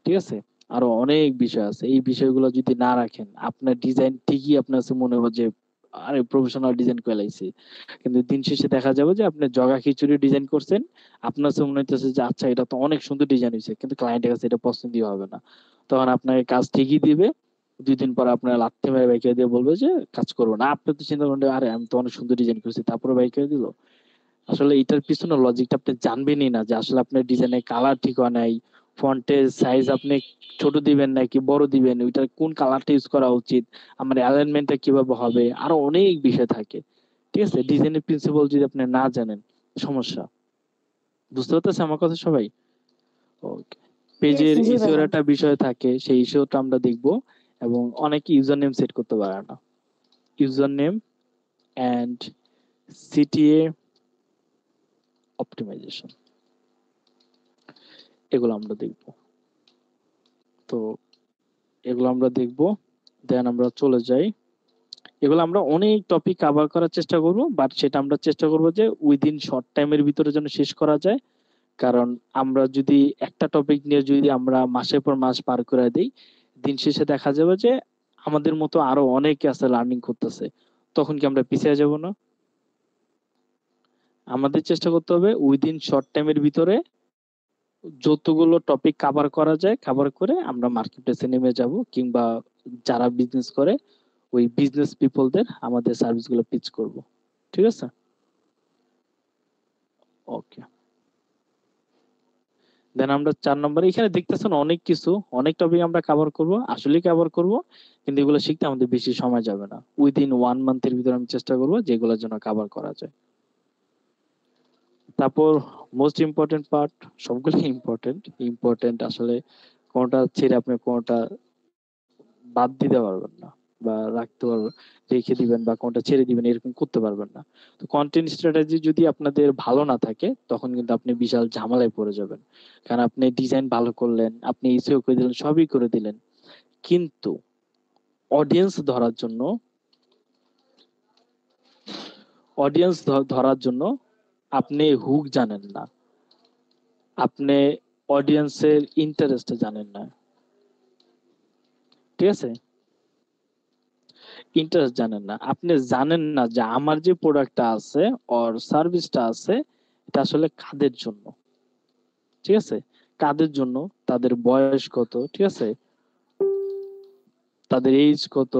ঠিক আছে? আরো অনেক বিষয় আছে। এই বিষয়গুলো যদি না রাখেন আপনার ডিজাইন ঠিকই আপনার কাছে মনে হবে যে আরে প্রফেশনাল ডিজাইন করে লাইছি, কিন্তু দিন শেষে দেখা যাবে যে আপনি জগা খিচুড়ি ডিজাইন করছেন, আপনার কাছে মনে হইতেছে যে আচ্ছা এটা তো অনেক সুন্দর ডিজাইন হয়েছে, কিন্তু ক্লায়েন্টের কাছে এটা পছন্দই হবে না। তখন আপনাকে কাজ ঠিকই দিবে, 2 দিন পর আপনার লাথি মেরে বাইকে দিয়ে বলবে যে কাজ করবো না। আপনি তো চিন্তা করেন আরে আমি তো অনেক সুন্দর ডিজাইন করছি, তারপরে বাইকে দিল। আসলে এটার পিছনে লজিকটা আপনি জানবেনই না, যে আসলে আপনার ডিজাইনের কালার ঠিক হয় নাই, ফন্টের সাইজ আপনি ছোট দিবেন নাকি বড় দিবেন, ওইটার কোন কালারটা ইউজ করা উচিত, আমার অ্যালাইনমেন্টটা কিভাবে হবে, আরো অনেক বিষয় থাকে। ঠিক আছে, ডিজাইনের প্রিন্সিপাল যদি আপনি না জানেন সমস্যা। বুঝতে পারতেছে আমার কথা সবাই? ওকে, পেজের জি ইসিওর ভাইয়া। একটা বিষয় থাকে, সেই ইস্যুটা আমরা দেখব। এবং অনেকে ইউজার নেম সেট করতে পারে না। User name and CTA optimization, এগুলো আমরা দেখব। তো এগুলো আমরা দেখবো, দেন আমরা চলে যাই। এগুলো আমরা অনেক টপিক কভার করার চেষ্টা করব, বাট সেটা আমরা চেষ্টা করব যে উইদিন শর্ট টাইমের ভিতরে যেন শেষ করা যায়। কারণ আমরা যদি একটা টপিক নিয়ে যদি আমরা মাসের পর মাস পার করে দিই, দিন শেষে দেখা যাবে যে আমাদের মতো আরো অনেকে আছে লার্নিং করতেছে, তখন কি আমরা পিছিয়ে যাব না? আমাদের চেষ্টা করতে হবে উইদিন শর্ট টাইমের ভিতরে যতগুলো টপিক কভার করা যায় কভার করে আমরা মার্কেট প্লেসে নেমে যাব, কিংবা যারা বিজনেস করে ওই বিজনেস পিপলদের আমাদের সার্ভিসগুলো পিচ করব। ঠিক আছে, ওকে। দেন আমরা 4 নম্বরে এখানে দেখতেছেন অনেক কিছু, অনেক টপিক আমরা কভার করব, আসলেই কভার করব, কিন্তু এগুলো শিখতে আমাদের বেশি সময় যাবে না। উইদিন 1 মান্থের ভিতরে আমি চেষ্টা করব যে এগুলোর জন্য কভার করা যায়। তারপর মোস্ট ইম্পর্টেন্ট পার্ট, সবগুলো ইম্পর্টেন্ট ইম্পর্টেন্ট আসলে কোনটা ছেড়ে আপনি কোনটা বাদ দিতে পারবেন না, বা রাখতে পারবেন, রেখে দিবেন বা কোনটা ছেড়ে দিবেন এরকম করতে পারবেন না। তো কন্টেন্ট স্ট্র্যাটেজি যদি আপনাদের ভালো না থাকে তখন কিন্তু আপনি বিশাল ঝামেলায় পড়ে যাবেন। কারণ আপনি ডিজাইন ভালো করলেন, আপনি এসইও করে দিলেন, সবই করে দিলেন, কিন্তু অডিয়েন্স ধরার জন্য অডিয়েন্স ধরার জন্য আপনি হুক জানেন না, আপনি অডিয়েন্সের ইন্টারেস্ট জানেন না। ঠিক আছে, ইন্টারেস্ট জানেন না, আপনি জানেন না যে আমার যে প্রোডাক্টটা আছে অর সার্ভিসটা আছে এটা আসলে কাদের জন্য। ঠিক আছে, কাদের জন্য, তাদের বয়স কত, ঠিক আছে, তাদের এজ কত,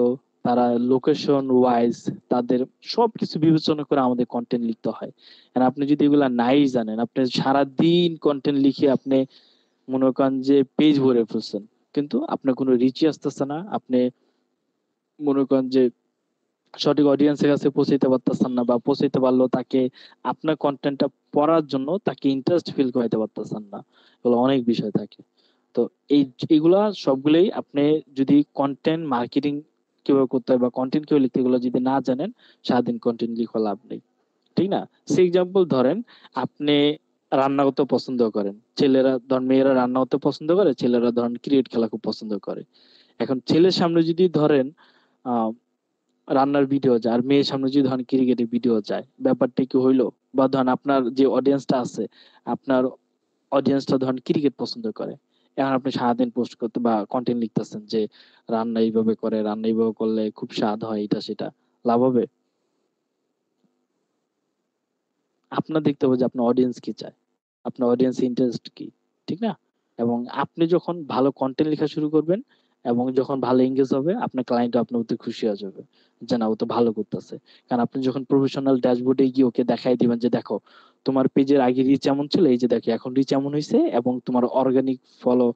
তারা লোকেশন ওয়াইজ, তাদের সবকিছু বিবেচনা করে আমাদের কন্টেন্ট লিখতে হয়। আর আপনি যদি এগুলা নাই জানেন, আপনি সারাদিন কন্টেন্ট লিখে আপনি মনে করেন যে পেজ ভরে ফেলছেন, কিন্তু আপনার কোনো রিচই আসতেছে না, আপনি মনে করেন যে সঠিক অডিয়েন্সের কাছে পৌঁছাইতে পারতেছেন না, বা পৌঁছাইতে পারলেও তাকে আপনার কন্টেন্টটা পড়ার জন্য তাকে ইন্টারেস্ট ফিল করাইতে পারতেছেন না। এগুলো অনেক বিষয় থাকে। তো এই এগুলা সবগুলোই আপনি যদি কন্টেন্ট মার্কেটিং কিভাবে করতে হয় বা কন্টেন্ট কিভাবে লিখতে হয় এগুলো যদি না জানেন, সারাদিন কন্টেন্ট লিখে লাভ নেই। ঠিক না? সে এক্সাম্পল ধরেন, আপনি রান্না করতে পছন্দ করেন, ছেলেরা ধরেন, মেয়েরা রান্না করতে পছন্দ করে, ছেলেরা ধরেন ক্রিকেট খেলা খুব পছন্দ করে। এখন ছেলের সামনে যদি ধরেন আহ রান্নার ভিডিও যায়, আর মেয়ের সামনে যদি ধরেন ক্রিকেটের ভিডিও যায়, ব্যাপারটা কি হইলো? বা ধরেন আপনার যে অডিয়েন্সটা আছে, আপনার অডিয়েন্সটা ধরেন ক্রিকেট পছন্দ করে, এখন আপনি সারাদিন পোস্ট করতে বা কন্টেন্ট লিখতেছেন যে রান্না এইভাবে করে, রান্না এইভাবে করলে খুব স্বাদ হয়, এটা সেটা, লাভ হবে? আপনার দেখতে হবে যে আপনার অডিয়েন্স কি চায়, আপনার অডিয়েন্স ইন্টারেস্ট কি। ঠিক না? এবং আপনি যখন ভালো কন্টেন্ট লেখা শুরু করবেন এবং যখন ভালো এঙ্গেজ হবে, আপনার ক্লায়েন্ট আপনার প্রতি খুশি হয়ে যাবে যে না, ও তো ভালো করতেছে। কারণ আপনি যখন প্রফেশনাল ড্যাশবোর্ডে গিয়ে ওকে দেখাই দিবেন যে দেখো, তোমার পেজের আগে রিচ এমন ছিল, এই যে দেখো এখন রিচ এমন হয়েছে, এবং তোমার অর্গানিক ফলো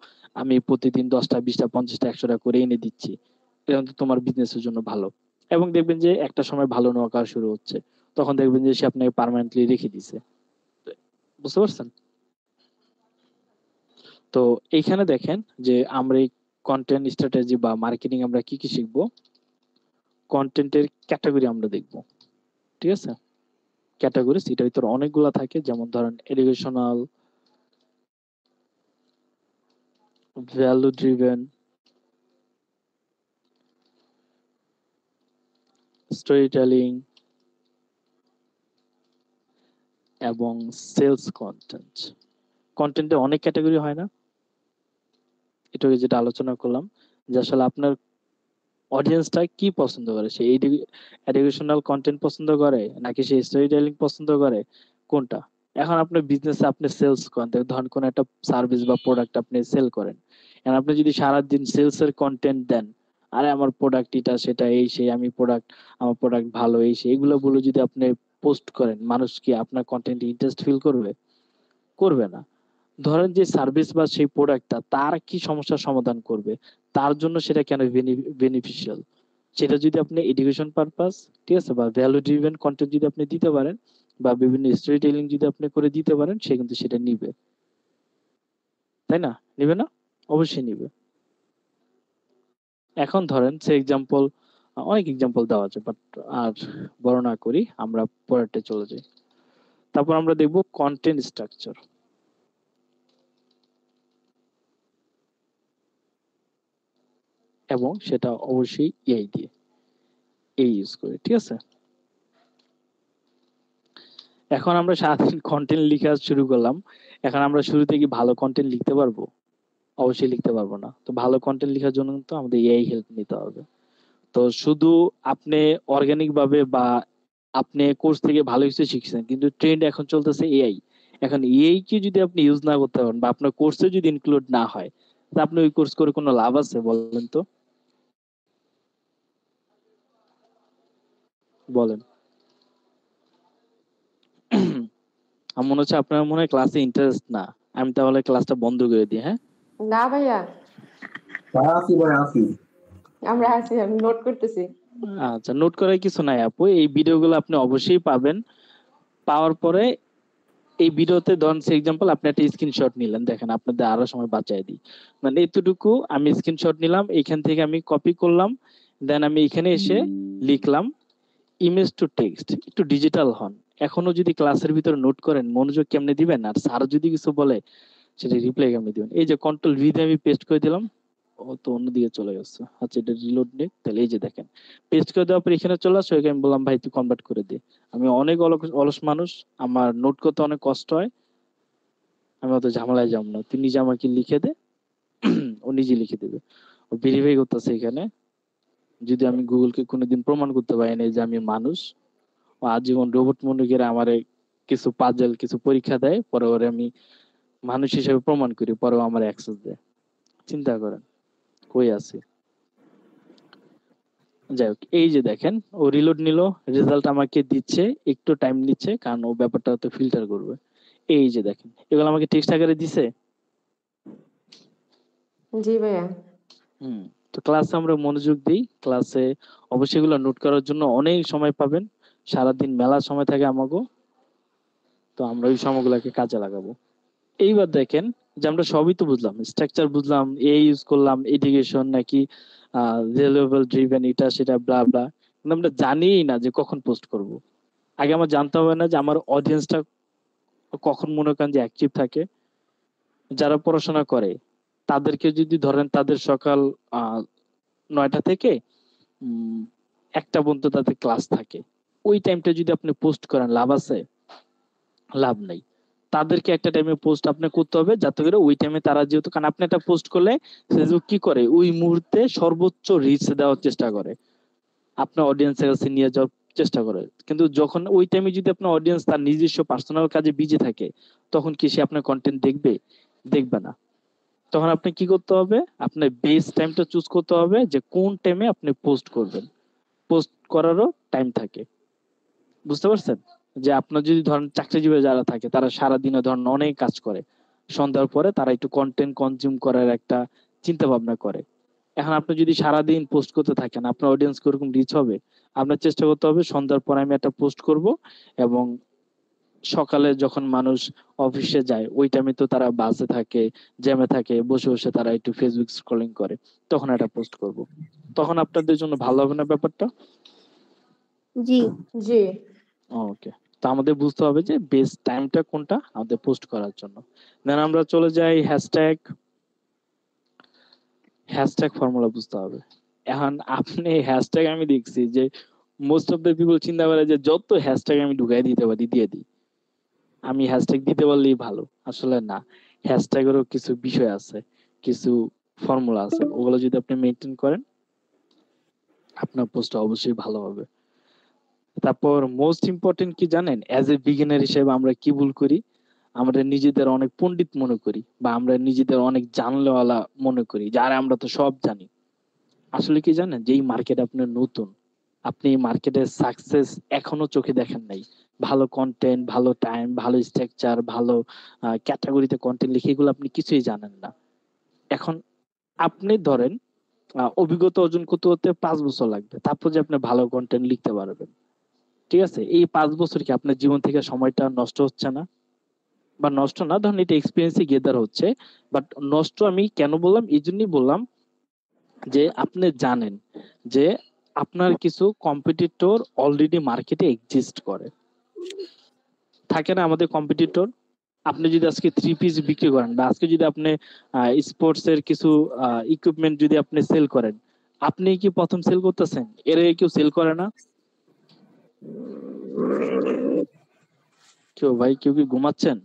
আমি প্রতিদিন 10টা 20টা 50টা 100টা করে এনে দিচ্ছি, এটা কিন্তু তোমার বিজনেসের জন্য ভালো। এবং দেখবেন যে একটা সময় ভালো নৌকা শুরু হচ্ছে, তখন দেখবেন যে সে আপনাকে পার্মানেন্টলি রেখে দিছে। বুঝতে পারছেন? তো এইখানে দেখেন যে আমরা এই কন্টেন্ট স্ট্র্যাটেজি বা মার্কেটিং আমরা কি কি শিখবো, কন্টেন্টের ক্যাটাগরি আমরা দেখবো। ঠিক আছে, ক্যাটাগরি এটার ভিতরে অনেকগুলা থাকে, যেমন ধরেন educational, value driven, story telling এবং সেলস কন্টেন্ট। কন্টেন্টে অনেক ক্যাটাগরি হয় না? এটা যেটা আলোচনা করলাম যে আসলে আপনার অডিয়েন্সটা কি পছন্দ করে, সে এডুকেশনাল কন্টেন্ট পছন্দ করে নাকি সে স্টোরি টেলিং পছন্দ করে, কোনটা? এখন আপনার বিজনেসে আপনি সেলস করেন, ধরেন কোন একটা সার্ভিস বা প্রোডাক্ট আপনি সেল করেন, এখন আপনি যদি সারাদিন সেলস এর কন্টেন্ট দেন, আরে আমার প্রোডাক্ট এটা সেটা এই সেই, আমি প্রোডাক্ট, আমার প্রোডাক্ট ভালো এই সেই, এগুলো বলে যদি আপনি পোস্ট করেন, মানুষ কি আপনার কন্টেন্টে ইন্টারেস্ট ফিল করবে? করবে না। ধরেন যে সার্ভিস বা সেই প্রোডাক্টটা তার কি সমস্যার সমাধান করবে, তার জন্য সেটা কেন বেনিফিশিয়াল, সেটা যদি আপনি এডুকেশন পারপাস, ঠিক আছে, বা ভ্যালু ড্রিভেন কন্টেন্ট যদি আপনি দিতে পারেন, বা বিভিন্ন স্টোরি টেলিং যদি আপনি করে দিতে পারেন, সে কিন্তু সেটা নিবে। তাই না? নিবে না? অবশ্যই নিবে। এখন ধরেন সে এক্সাম্পল, অনেক এক্সাম্পল দেওয়া আছে, বাট আর বড় না করি, আমরা পরেরটা চলে যাই। তারপর আমরা দেখব কন্টেন্ট স্ট্রাকচার। এবং সেটা অবশ্যই এআই দিয়ে ইউজ করে। ঠিক আছে, এখন আমরা সারাদিন কন্টেন্ট লেখা শুরু করলাম, এখন আমরা শুরু থেকে ভালো কন্টেন্ট লিখতে পারবো? অবশ্যই লিখতে পারবো না। তো ভালো কন্টেন্ট লেখার জন্য তো আমাদের এআই হেল্প নিতে হবে। তো শুধু আপনি অর্গানিক ভাবে বা আপনি কোর্স থেকে ভালো কিছু শিখছেন, কিন্তু ট্রেন্ড এখন চলতেছে এআই। এখন এআই কি যদি আপনি ইউজ না করতে পারেন বা আপনার কোর্সে যদি ইনক্লুড না হয়, তা আপনি ওই কোর্স করে কোনো লাভ আছে বলেন তো? বলেন। আমার মনে হচ্ছে আপনার মনে হয় ক্লাসে ইন্টারেস্ট না। আমি তাহলে ক্লাসটা বন্ধ করে দিই, হ্যাঁ? না ভাইয়া, আসি ভাই আসি। আমরা আছি, আমি নোট করতেছি। আচ্ছা, নোট করার কিছু নাই আপু, এই ভিডিওগুলো আপনি অবশ্যই পাবেন। পাওয়ার পরে এই ভিডিওতে ধরুন এক্সাম্পল আপনি একটা স্ক্রিনশট নিলেন, দেখেন আপনাদের আরো সময় বাঁচায় দিই। মানে এতটুকু আমি স্ক্রিনশট নিলাম, এখান থেকে আমি কপি করলাম, দেন আমি এখানে এসে লিখলাম ইমেজ টু টেক্সট। একটু ডিজিটাল হন। এখনো যদি ক্লাসের ভিতরে নোট করেন, মনোযোগ কেমনে দিবেন? আর স্যার যদি কিছু বলে সেটা রিপ্লাই কেমনে দিবেন? এই যে কন্ট্রোল ভি দিয়ে আমি পেস্ট করে দিলাম, ও তো অন্যদিকে চলে গেছে। আচ্ছা, এটা রিলোড নেই, তাহলে এই যে দেখেন পেস্ট করে দেওয়ার পর এখানে চলে আসছে, ওইখানে আমি বললাম ভাই তুই কনভার্ট করে দে। আমি অনেক অলস মানুষ, আমার নোট করতে অনেক কষ্ট হয়, আমি অত ঝামেলায় যাবো না, তুই নিজে আমাকে লিখে দে। ও নিজে লিখে দেবে। ও ভেরিফাই করতেছে এখানে, যদি আমি গুগলকে কোনোদিন প্রমাণ করতে পারি না যে আমি মানুষ, ও আজীবন রোবট মনে করে আমারে কিছু পাজল কিছু পরীক্ষা দেয়, পরে ওরে আমি মানুষ হিসেবে প্রমাণ করি, পরে ও আমার অ্যাক্সেস দেয়। চিন্তা করেন কই আছে। যাই হোক, এই যে দেখেন ও রিলোড নিল, রেজাল্ট আমাকে দিচ্ছে, একটু টাইম নিচ্ছে কারণ ও ব্যাপারটা তো ফিল্টার করবে। এই যে দেখেন এগুলো আমাকে টেক্সট আকারে দিছে। জি ভাইয়া। তো ক্লাসে আমরা মনোযোগ দিই, ক্লাসে অবশ্যই এগুলো নোট করার জন্য অনেক সময় পাবেন, সারাদিন মেলা সময় থাকে আমাকে। তো আমরা ওই সময়গুলোকে কাজে লাগাবো। এইবার দেখেন যে আমরা সবই তো বুঝলাম, স্ট্রাকচার বুঝলাম, এ ইউজ করলাম, এডুকেশন নাকি রিলেভেল ড্রিভেন, এটা সেটা ব্লা ব্লা, কিন্তু আমরা জানিই না যে কখন পোস্ট করব। আগে আমার জানতে হবে না যে আমার অডিয়েন্সটা কখন মনে করেন যে অ্যাক্টিভ থাকে। যারা পড়াশোনা করে তাদেরকে যদি ধরেন তাদের সকাল 9টা থেকে 1টা পর্যন্ত তাদের ক্লাস থাকে, ওই টাইমটা যদি আপনি পোস্ট করেন লাভ আছে? লাভ নাই। তাদেরকে একটা টাইমে পোস্ট আপনি করতে হবে, যাতে করে ওই টাইমে তারা, যেহেতু কারণ আপনি একটা পোস্ট করলে ফেসবুক কি করে ওই মুহূর্তে সর্বোচ্চ রিচ দেওয়ার চেষ্টা করে, আপনার অডিয়েন্সের কাছে নিয়ে যাওয়ার চেষ্টা করে। কিন্তু যখন ওই টাইমে যদি আপনার অডিয়েন্স তার নিজস্ব পার্সোনাল কাজে বিজি থাকে, তখন কি সে আপনার কন্টেন্ট দেখবে? দেখবে না। তখন আপনি কি করতে হবে, আপনার বেস টাইমটা চুজ করতে হবে যে কোন টাইমে আপনি পোস্ট করবেন। পোস্ট করারও টাইম থাকে, বুঝতে পারছেন? যে আপনার যদি ধরেন চাকরিজীবী যারা থাকে, তারা সারাদিনে ধরেন অনেক কাজ করে, সন্ধ্যার পরে তারা একটু কন্টেন্ট কনজিউম করার একটা চিন্তা ভাবনা করে। এখন আপনি যদি সারাদিন পোস্ট করতে থাকেন, আপনার অডিয়েন্স কিরকম রিচ হবে? আপনার চেষ্টা করতে হবে সন্ধ্যার পরে আমি একটা পোস্ট করব, এবং সকালে যখন মানুষ অফিসে যায় ওই টাইমে তো তারা বাসে থাকে, জ্যামে থাকে, বসে বসে তারা একটু ফেসবুক স্ক্রলিং করে, তখন একটা পোস্ট করব। তখন আপনাদের জন্য ভালো হবে না ব্যাপারটা? জি। জি। ওকে, তো আমাদের বুঝতে হবে যে বেস্ট টাইমটা কোনটা আমাদের পোস্ট করার জন্য। দেন আমরা চলে যাই হ্যাশট্যাগ। হ্যাশট্যাগ ফর্মুলা বুঝতে হবে। এখন আপনি হ্যাশট্যাগ, আমি দেখছি যে মোস্ট অফ দ্য পিপল চিন্তা করে যে যত হ্যাশট্যাগ আমি ঢুকাই দিতে পারি দিয়ে দিই, আমি হ্যাশট্যাগ দিতে পারলেই ভালো। আসলে না, হ্যাশট্যাগেরও কিছু বিষয় আছে, কিছু ফর্মুলা আছে, ওগুলো যদি আপনি মেনটেন করেন আপনার পোস্ট অবশ্যই ভালো হবে। তারপর মোস্ট ইম্পর্টেন্ট কি জানেন, অ্যাজ এ বিগিনার হিসেবে আমরা কি ভুল করি, আমরা নিজেদের অনেক পণ্ডিত মনে করি, বা আমরা নিজেদের অনেক জানলেওয়ালা মনে করি, যারা আমরা তো সব জানি। আসলে কি জানেন, যে এই মার্কেট আপনার নতুন, আপনি এই মার্কেটের সাকসেস এখনো চোখে দেখেন নাই। ভালো কন্টেন্ট, ভালো টাইম, ভালো স্ট্রাকচার, ভালো ক্যাটাগরিতে কন্টেন্ট লিখে, এগুলো আপনি কিছুই জানেন না। এখন আপনি ধরেন অভিজ্ঞতা অর্জন করতে করতে 5 বছর লাগবে, তারপর যে আপনি ভালো কন্টেন্ট লিখতে পারবেন। ঠিক আছে, এই 5 বছর কি আপনার জীবন থেকে সময়টা নষ্ট হচ্ছে না? বা নষ্ট না, ধরেন এটা এক্সপিরিয়েন্সে গেদার হচ্ছে, বাট নষ্ট আমি কেন বললাম, এই জন্যই বললাম যে আপনি জানেন যে আপনার কিছু কম্পিটিটর অলরেডি মার্কেটে এক্সিস্ট করে। থাকে না আমাদের কম্পিটিটর? আপনি যদি আজকে 3 পিস বিক্রি করেন, বা আজকে যদি আপনি স্পোর্টস এর কিছু ইকুইপমেন্ট যদি আপনি সেল করেন, আপনি কি প্রথম সেল করতেছেন? এর আগে কেউ সেল করে না? কেউ ভাই, কেউ কি ঘুমাচ্ছেন?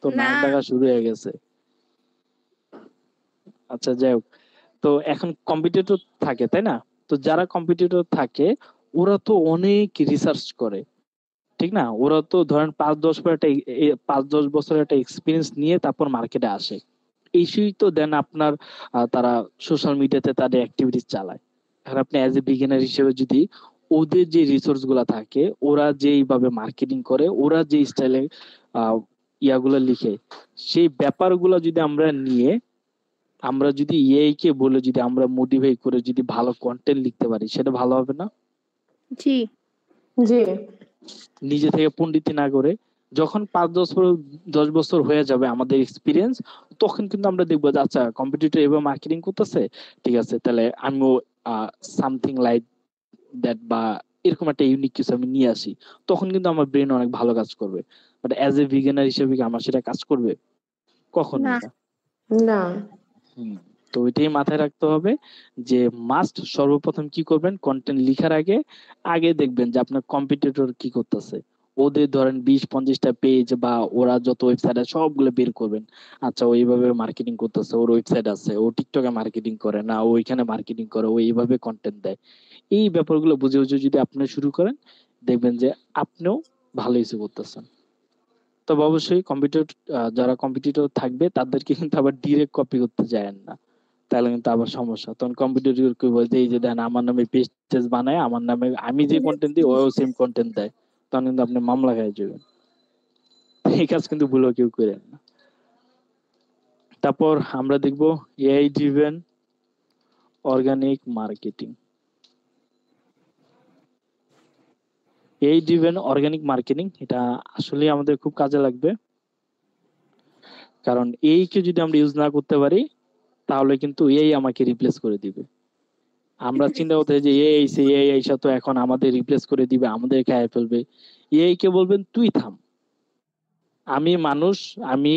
তো না। নাক ডাকা শুরু হয়ে গেছে। আচ্ছা, যাই হোক। তো এখন কম্পিটিটর থাকে, তাই না? তো যারা কম্পিটিটর থাকে ওরা তো অনেক রিসার্চ করে, ঠিক না? ওরা তো ধরেন 5-10 বছর একটা এক্সপিরিয়েন্স নিয়ে তারপর মার্কেটে আসে। ইস্যুই তো দেন আপনার তারা সোশ্যাল মিডিয়াতে তাদের অ্যাক্টিভিটিস চালায়। এখন আপনি অ্যাজ এ বিগিনার হিসেবে যদি ওদের যে রিসোর্স গুলা থাকে, ওরা যেইভাবে মার্কেটিং করে, ওরা যে স্টাইলে ইয়াগুলো লিখে, সেই ব্যাপারগুলো যদি আমরা নিয়ে, আমরা যদি এআই কে বলে যদি আমরা মোটিভেট করে যদি ভালো কন্টেন্ট লিখতে পারি, সেটা ভালো হবে না? জি। জি নিজে থেকে পণ্ডিতি না করে যখন 5-10 বছর হয়ে যাবে আমাদের এক্সপিরিয়েন্স, তখন কিন্তু আমরা দেখবো যে আচ্ছা কম্পিটিটর এভাবে মার্কেটিং করতেছে, ঠিক আছে, তাহলে আমিও সামথিং লাইক দ্যাট বা এরকম একটা ইউনিক কিছু আমি নিয়ে আসি। তখন কিন্তু আমার ব্রেন অনেক ভালো কাজ করবে। বাট অ্যাজ এ বিগিনার হিসেবে কি আমার সেটা কাজ করবে? কখনোই না। না। না হুম। তো ওইটাই মাথায় রাখতে হবে যে মাস্ট সর্বপ্রথম কি করবেন, কন্টেন্ট লিখার আগে আগে দেখবেন যে আপনার কম্পিটিটর কি করতেছে। ওদের ধরেন 20-50টা পেজ বা ওরা যত ওয়েবসাইট আছে সবগুলো বের করবেন। আচ্ছা, ও এইভাবে মার্কেটিং করতেছে, ওর ওয়েবসাইট আছে, ও টিকটকে মার্কেটিং করে না, ও ওইখানে মার্কেটিং করে, ও এইভাবে কন্টেন্ট দেয়। এই ব্যাপারগুলো বুঝে বুঝে যদি আপনি শুরু করেন, দেখবেন যে আপনিও ভালো কিছু করতেছেন। তবে অবশ্যই যারা কম্পিটিটর থাকবে তাদেরকে কিন্তু আবার ডিরেক্ট কপি করতে যায়েন না, তাহলে কিন্তু আবার সমস্যা। তখন কম্পিটিটর কি বলতে, এই যে দেন আমার নামে পেজ টেজ বানায়, আমার নামে আমি যে কন্টেন্ট দিই ওও সেম কন্টেন্ট দেয়, তখন কিন্তু আপনি মামলা খেয়ে যাবেন। এই কাজ কিন্তু ভুলেও কেউ করেন না। তারপর আমরা দেখব AI driven organic marketing. AI driven organic marketing এটা আসলে আমাদের খুব কাজে লাগবে, কারণ এই কে যদি আমরা ইউজ না করতে পারি তাহলে কিন্তু এআই আমাকে রিপ্লেস করে দিবে। আমরা চিন্তা করতে যে এআই আইসা তো এখন আমাদের রিপ্লেস করে দিবে, আমাদের খেয়ে ফেলবে। এআই কে বলবেন তুই থাম, আমি মানুষ, আমি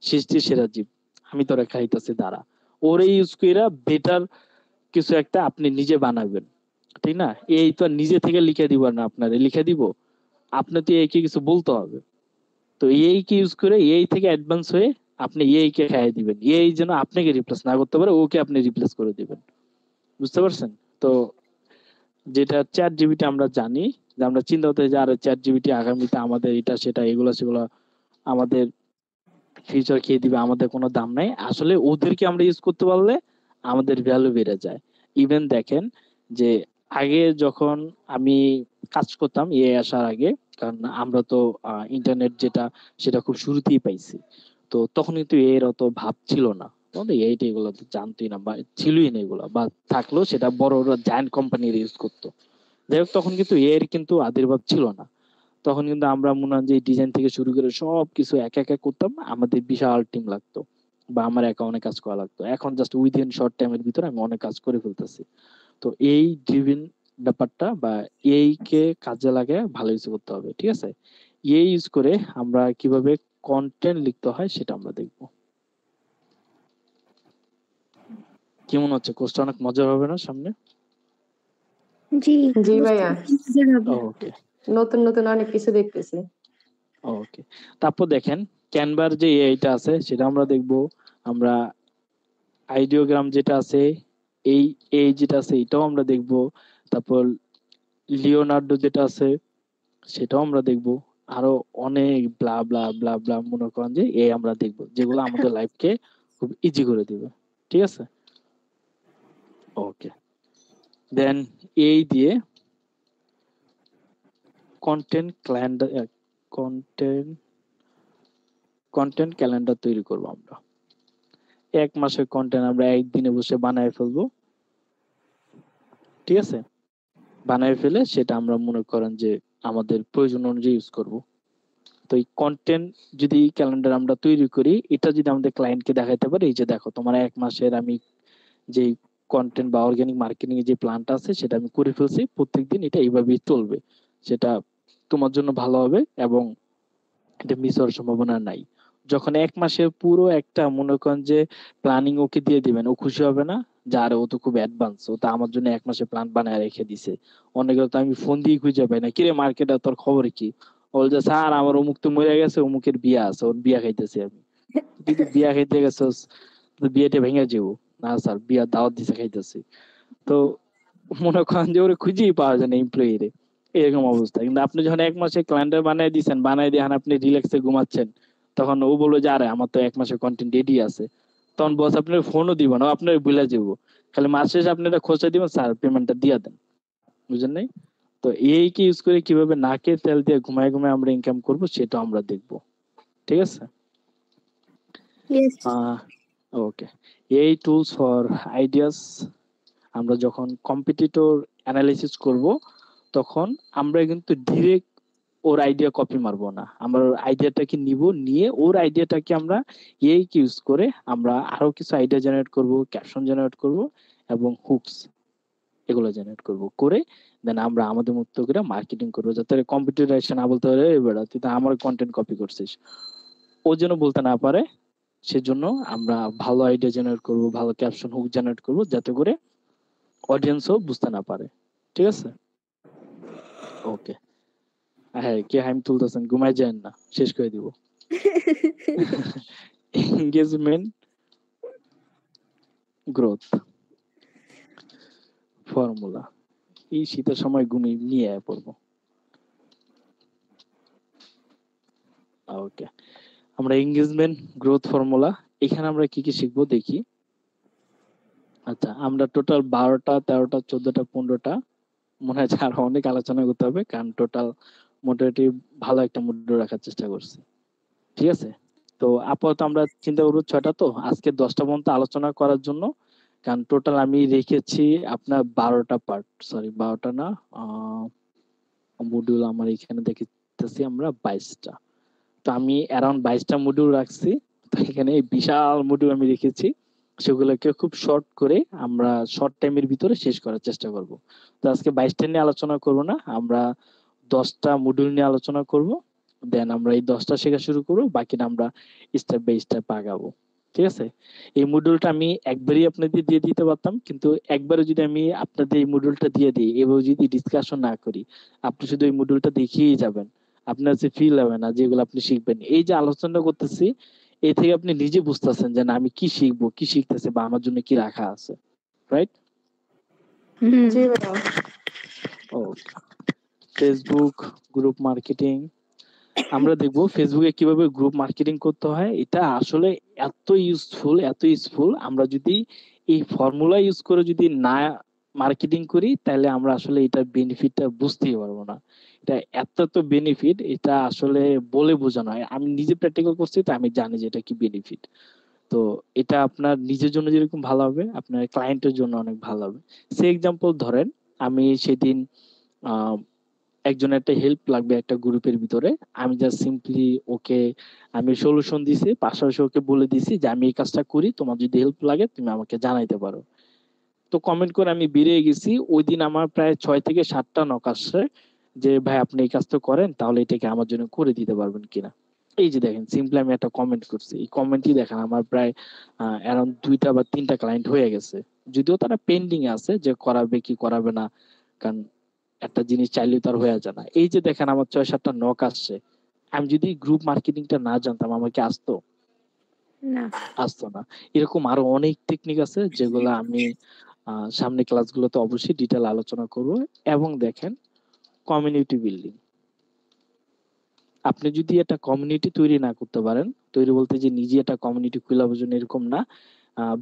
সৃষ্টির সেরা জীব, আমি তোরা খাইতেছি দাঁড়া। ওরে ইউজ কইরা বেটার কিছু একটা আপনি নিজে বানাবেন, ঠিক না? এই তো আর নিজে থেকে লিখে দিব না, আপনারে লিখে দিব? আপনি তো এই কে কিছু বলতে হবে। তো এই কে ইউজ করে এই থেকে অ্যাডভান্স হয়ে আপনি এই কে খাইয়ে দিবেন, এই যেন আপনাকে রিপ্লেস না করতে পারে, ওকে আপনি রিপ্লেস করে দিবেন। বুঝতে পারছেন? তো যেটা চ্যাট জিপিটি আমরা জানি, যে আমরা চিন্তা করতে যে আরে চ্যাট জিপিটি আগামীতে আমাদের এটা সেটা এগুলো সেগুলো আমাদের ফিউচার খেয়ে দিবে, আমাদের কোনো দাম নাই। আসলে ওদেরকে আমরা ইউজ করতে পারলে আমাদের ভ্যালু বেড়ে যায়। ইভেন দেখেন যে আগে যখন আমি কাজ করতাম এআই আসার আগে, কারণ আমরা তো ইন্টারনেট যেটা সেটা খুব শুরুতেই পাইছি। তো তখন কিন্তু এর অত ভাব ছিল না, তখন এইটা এগুলো তো জানতোই না বা ছিলই না এগুলো, বা থাকলেও সেটা বড় বড় জায়ান্ট কোম্পানির ইউজ করতো। যাই হোক, তখন কিন্তু এর কিন্তু আবির্ভাব ছিল না। তখন কিন্তু আমরা মনে হয় যে ডিজাইন থেকে শুরু করে সবকিছু একা একা করতাম, আমাদের বিশাল টিম লাগতো বা আমার একা অনেক কাজ করা লাগতো। এখন জাস্ট উইদিন শর্ট টাইমের ভিতরে আমি অনেক কাজ করে ফেলতেছি। তো এই ড্রিভেন ব্যাপারটা বা এই কে কাজে লাগে ভালো কিছু করতে হবে, ঠিক আছে? এই ইউজ করে আমরা কিভাবে কন্টেন্ট লিখতে হয় সেটা আমরা দেখবো। কি মনে হচ্ছে, কোর্সটা অনেক মজার হবে না সামনে? জি। জি ভাইয়া, মজার হবে। ওকে। নতুন নতুন অনেক কিছু দেখতেছি। ওকে। তারপর দেখেন ক্যানভার যে এইটা আছে সেটা আমরা দেখবো। আমরা আইডিওগ্রাম যেটা আছে, এই এই যেটা আছে এটাও আমরা দেখবো। তারপর লিওনার্ডো যেটা আছে সেটাও আমরা দেখবো। আরো অনেক ব্লা ব্লা ব্লা ব্লা মনে করেন যে এই আমরা দেখবো, যেগুলো আমাদের লাইফকে খুব ইজি করে দিবে। ঠিক আছে? ওকে। দেন এই দিয়ে content calendar content content calendar তৈরি করবো আমরা। 1 মাসের কন্টেন্ট আমরা একদিনে বসে বানায় ফেলবো। ঠিক আছে? বানায় ফেলে সেটা আমরা মনে করেন যে আমাদের প্রয়োজন অনুযায়ী ইউজ করব। তো এই কন্টেন্ট যদি ক্যালেন্ডার আমরা তৈরি করি, এটা যদি আমাদের ক্লায়েন্টকে দেখাতে পারি, এই যে দেখো তোমার 1 মাসের আমি যে কন্টেন্ট বা অর্গানিক মার্কেটিং এর যে প্ল্যানটা আছে সেটা আমি করে ফেলছি, প্রত্যেকদিন এটা এইভাবেই চলবে, সেটা তোমার জন্য ভালো হবে এবং এটা মিস হওয়ার সম্ভাবনা নাই। যখন 1 মাসে পুরো একটা মনে করেন যে প্ল্যানিং ওকে দিয়ে দিবেন, ও খুশি হবে না যে আরে ও তো খুব অ্যাডভান্স, ও তো আমার জন্য 1 মাসে প্ল্যান বানায় রেখে দিছে। অনেকে তো আমি ফোন দিয়ে খুঁজে পাই না, কিরে মার্কেটে তোর খবর কি? ও বলে যে স্যার আমার অমুক তো মরে গেছে, অমুকের বিয়া আছে, ওর বিয়া খাইতেছি আমি। তুই তো বিয়া খাইতে গেছস, তো বিয়েটা ভেঙে যাবো। না স্যার, বিয়া দাওয়াত দিছে, খাইতেছি। তো মনে করেন যে ওরে খুঁজেই পাওয়া যায় না এমপ্লয়ি রে, এরকম অবস্থা। কিন্তু আপনি যখন 1 মাসে ক্লায়েন্টার বানাই দিচ্ছেন, বানাই দিয়ে আপনি রিল্যাক্সে ঘুমাচ্ছেন, তখন ও বললো যে আরে আমার তো 1 মাসের কন্টেন্ট রেডি আছে। তখন বস আপনার ফোনও দিব না, আপনার ভুলে যাবো। খালি মাস শেষে আপনি একটা খোঁজা দিবেন, স্যার পেমেন্টটা দিয়ে দেন। বুঝলেন নাই? তো এই কি ইউজ করে কিভাবে নাকে তেল দিয়ে ঘুমায় ঘুমায় আমরা ইনকাম করব, সেটা আমরা দেখবো। ঠিক আছে? ইয়েস। ওকে। এই টুলস ফর আইডিয়াস। আমরা যখন কম্পিটিটর অ্যানালাইসিস করব, তখন আমরা কিন্তু ডিরেক্ট ওর আইডিয়া কপি মারবো না, আমরা ওর আইডিয়াটাকে নিব, নিয়ে ওর আইডিয়াটাকে আমরা এই ইউজ করে আমরা আরো কিছু আইডিয়া জেনারেট করব, ক্যাপশন জেনারেট করব, এবং হুকস এগুলো জেনারেট করব, করে দেন আমরা আমাদের মতো করে মার্কেটিং করবো, যাতে কম্পিটিটর এসে না বলতে পারে এই বেটা তুই তো আমার কন্টেন্ট কপি করছিস। ও যেন বলতে না পারে, সেজন্য আমরা ভালো আইডিয়া জেনারেট করব, ভালো ক্যাপশন হুক জেনারেট করব, যাতে করে অডিয়েন্সও বুঝতে না পারে। ঠিক আছে? ওকে। হ্যাঁ, কে হাইম তুলতেছেন, ঘুমায় যান না, শেষ করে দিব। Engagement growth formula. এই শীতের সময় ঘুমিয়ে নিয়ে পড়বো। ওকে, আমরা এঙ্গেজমেন্ট গ্রোথ ফর্মুলা, এখানে আমরা কি কি শিখবো দেখি। আচ্ছা, আমরা টোটাল 12টা 13টা 14টা 15টা, মনে হয় আরো অনেক আলোচনা করতে হবে, কারণ টোটাল মোটামুটি ভালো একটা মডিউল রাখার চেষ্টা করছি। ঠিক আছে? তো আপাতত আমরা চিন্তা করবো 6টা, তো আজকে 10টা পর্যন্ত আলোচনা করার জন্য। কারণ টোটাল আমি রেখেছি আপনার 12টা পার্ট, সরি 12টা না, মডিউল আমার এখানে দেখতেছি আমরা 22টা। তো আমি অ্যারাউন্ড 22টা মডিউল রাখছি। তো এখানে এই বিশাল মডিউল আমি রেখেছি, সেগুলোকে খুব শর্ট করে আমরা শর্ট টাইমের ভিতরে শেষ করার চেষ্টা করব। তো আজকে 22টা নিয়ে আলোচনা করব না, আমরা 10টা মডিউল নিয়ে আলোচনা করব। দেন আমরা এই 10টা শেখা শুরু করবো, বাকিটা আমরা স্টেপ বাই স্টেপ আগাবো। ঠিক আছে? এই মডিউলটা আমি একবারই আপনাদের দিয়ে দিতে পারতাম, কিন্তু একবারে যদি আমি আপনাদের এই মডিউলটা দিয়ে দিই, এভাবে যদি ডিসকাশন না করি, আপনি শুধু এই মডিউলটা দেখিয়েই যাবেন, আপনার যে ফিল হবে না যেগুলো আপনি শিখবেন। এই যে আলোচনা করতেছি, এই থেকে আপনি নিজে বুঝতেছেন যে না আমি কি শিখবো, কি শিখতেছে, বা আমার জন্য কি রাখা আছে। রাইট? জি ভাইয়া। ওকে। ফেসবুক গ্রুপ মার্কেটিং, আমরা দেখবো ফেসবুকে কিভাবে গ্রুপ মার্কেটিং করতে হয়। এটা আসলে এত ইউজফুল, এত ইউজফুল। আমরা যদি এই ফর্মুলা ইউজ করে যদি না মার্কেটিং করি, তাহলে আমরা আসলে এটার বেনিফিটটা বুঝতেই পারবো না। এটা এত এত বেনিফিট, এটা আসলে বলে বোঝানো হয়। আমি নিজে প্র্যাকটিক্যাল করছি, তো আমি জানি যে এটা কি বেনিফিট। তো এটা আপনার নিজের জন্য যেরকম ভালো হবে, আপনার ক্লায়েন্টের জন্য অনেক ভালো হবে। সে এক্সাম্পল ধরেন, আমি সেদিন একজন একটা হেল্প লাগবে একটা গ্রুপের ভিতরে, আমি জাস্ট সিম্পলি ওকে আমি সলিউশন দিছি, পাশাপাশি ওকে বলে দিছি যে আমি এই কাজটা করি, তোমার যদি হেল্প লাগে তুমি আমাকে জানাইতে পারো। তো কমেন্ট করে আমি বেরিয়ে গেছি। ওই দিন আমার প্রায় 6 থেকে 7টা নক আসছে যে ভাই আপনি এই কাজটা করেন, তাহলে এটাকে আমার জন্য করে দিতে পারবেন কিনা। এই যে দেখেন, সিম্পলি আমি একটা কমেন্ট করছি, এই কমেন্টই দেখেন আমার প্রায় অ্যারাউন্ড 2টা বা 3টা ক্লায়েন্ট হয়ে গেছে। যদিও তারা পেন্ডিং আছে যে করাবে কি করাবে না, কারণ একটা জিনিস চাইলে তার হয়ে যায় না। এই যে দেখেন আমার 6-7টা নক আসছে। আমি যদি গ্রুপ মার্কেটিংটা না জানতাম, আমাকে আসতো? না। আসতো না। এরকম আরো অনেক টেকনিক আছে, যেগুলো আমি সামনে ক্লাসগুলোতে অবশ্যই ডিটেল আলোচনা করব। এবং দেখেন, কমিউনিটি বিল্ডিং। আপনি যদি একটা কমিউনিটি তৈরি না করতে পারেন, তৈরি বলতে যে নিজে একটা কমিউনিটি খুলে বসবেন এরকম না,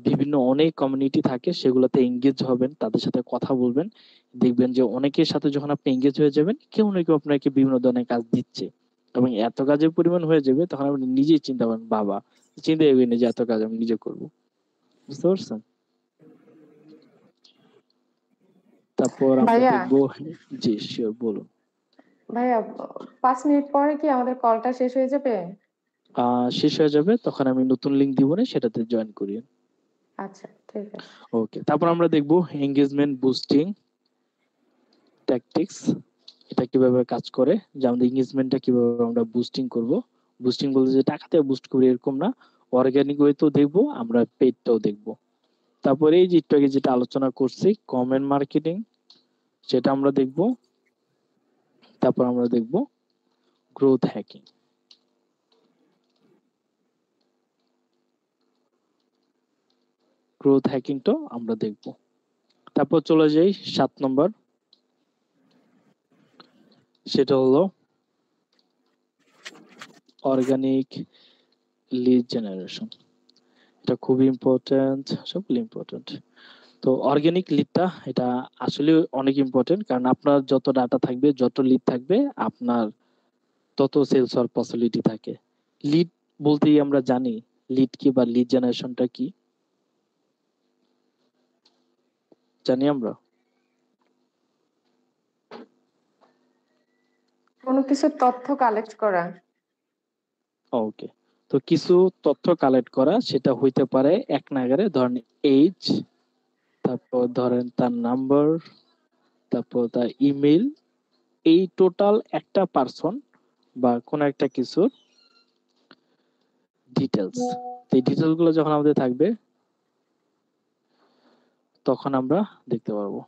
বিভিন্ন অনেক কমিউনিটি থাকে, সেগুলোতে এঙ্গেজ হবেন, তাদের সাথে কথা বলবেন। দেখবেন যে অনেকের সাথে যখন আপনি এঙ্গেজ হয়ে যাবেন, কেউ না কেউ আপনাকে বিভিন্ন ধরনের কাজ দিচ্ছে, এবং এত কাজের পরিমাণ হয়ে যাবে, তখন আপনি নিজেই চিন্তা করেন, বাবা চিন্তা করবেন যে এত কাজ আমি নিজে করব। বুঝতে পারছেন? তারপর আমরা ভাইয়া দেখবো, জি শিওর, বলুন। ভাইয়া 5 মিনিট পরে কি আমাদের কলটা শেষ হয়ে যাবে? শেষ হয়ে যাবে, তখন আমি নতুন লিংক দিব না, সেটাতে জয়েন করিয়ে। আচ্ছা, ঠিক আছে। ওকে, তারপর আমরা দেখবো এঙ্গেজমেন্ট বুস্টিং ট্যাকটিক্স। এটা কিভাবে কাজ করে, যে আমাদের এঙ্গেজমেন্টটা কিভাবে আমরা বুস্টিং করব, বুস্টিং বলতে যে টাকাতে বুস্ট করি এরকম না, অর্গানিক ওয়েতেও দেখবো, আমরা পেইডটাও দেখবো। তারপরে এই যে একটু আগে যেটা আলোচনা করছি কমেন্ট মার্কেটিং, সেটা আমরা দেখবো। তারপর আমরা দেখবো গ্রোথ হ্যাকিং। গ্রোথ হ্যাকিংটাও আমরা দেখবো। তারপর চলে যাই 7 নম্বর, সেটা হলো অর্গানিক লিড জেনারেশন। এটা খুবই ইম্পর্টেন্ট, সবগুলো ইম্পর্টেন্ট। তো অর্গানিক লিডটা এটা আসলে অনেক ইম্পর্টেন্ট, কারণ আপনার যত ডাটা থাকবে, যত লিড থাকবে, আপনার তত সেলস হওয়ার পসিবিলিটি থাকে। লিড বলতেই আমরা জানি লিড কি বা লিড জেনারেশনটা কি জানি আমরা। কোনো কিছু তথ্য কালেক্ট করা। ওকে, তো কিছু তথ্য কালেক্ট করা, সেটা হইতে পারে এক নাগারে ধরেন এইজ, তারপর ধরেন তার নাম্বার, তারপর তার ইমেল, এই টোটাল একটা পারসন বা কোন একটা কিছুর ডিটেলস। এই ডিটেলস গুলো যখন আমাদের থাকবে তখন আমরা দেখতে পারবো,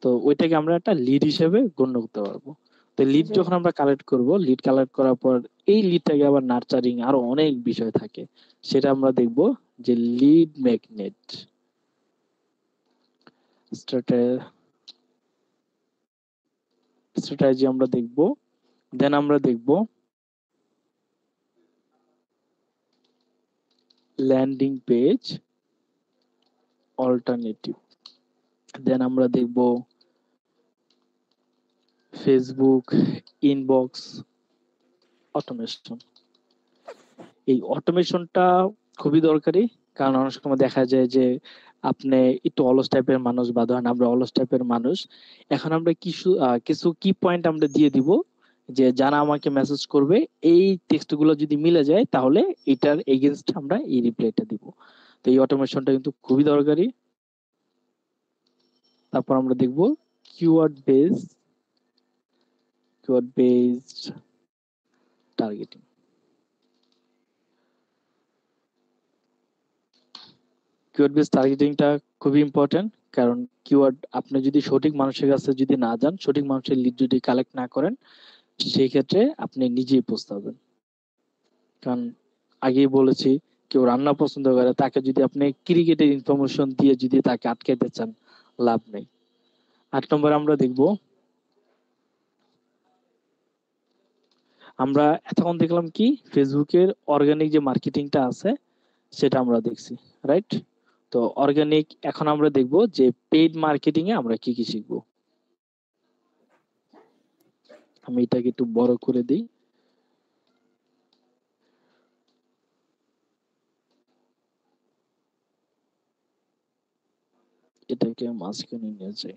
তো ওইটাকে আমরা একটা লিড হিসেবে গণ্য করতে পারবো। তো লিড জি। যখন আমরা কালেক্ট করব, লিড কালেক্ট করার পর এই লিডটাকে আবার নার্চারিং আরো অনেক বিষয় থাকে, সেটা আমরা দেখব যে লিড ম্যাগনেট স্ট্র্যাটেজি আমরা দেখব। দেন আমরা দেখব ল্যান্ডিং পেজ অল্টারনেটিভ। দেন আমরা দেখব ফেসবুক ইনবক্স অটোমেশন। এই অটোমেশনটা খুবই দরকারি, কারণ অনেক সময় দেখা যায় যে আপনি একটু অলস টাইপের মানুষ, বা ধরেন আমরা অলস টাইপের মানুষ, এখন আমরা কিছু কি পয়েন্ট আমরা দিয়ে দিব যে যারা আমাকে মেসেজ করবে এই টেক্সট গুলো যদি মিলে যায় তাহলে এটার এগেইনস্ট আমরা এই রিপ্লাইটা দিব। তো এই অটোমেশনটা কিন্তু খুবই দরকারি। তারপর আমরা দেখব keyword based targeting. Keyword base টার্গেটিংটা খুবই ইম্পর্টেন্ট, কারণ কিওয়ার্ড আপনি যদি সঠিক মানুষের কাছে যদি না যান, সঠিক মানুষের লিড যদি কালেক্ট না করেন, সেই ক্ষেত্রে আপনি নিজেই পস্তাবেন। কারণ আগেই বলেছি, কেউ রান্না পছন্দ করে, তাকে যদি আপনি ক্রিকেটের ইনফরমেশন দিয়ে যদি তাকে আটকাইতে চান, লাভ নেই। 8 নম্বর আমরা দেখব, আমরা এতক্ষণ দেখলাম কি ফেসবুকের অর্গানিক যে মার্কেটিংটা আছে সেটা আমরা দেখছি, রাইট? তো অর্গানিক, এখন আমরা দেখব যে পেইড মার্কেটিং এ আমরা কি কি শিখব। আমি এটাকে একটু বড় করে দিই। এটাকে মাঝখানে নিয়ে যাই।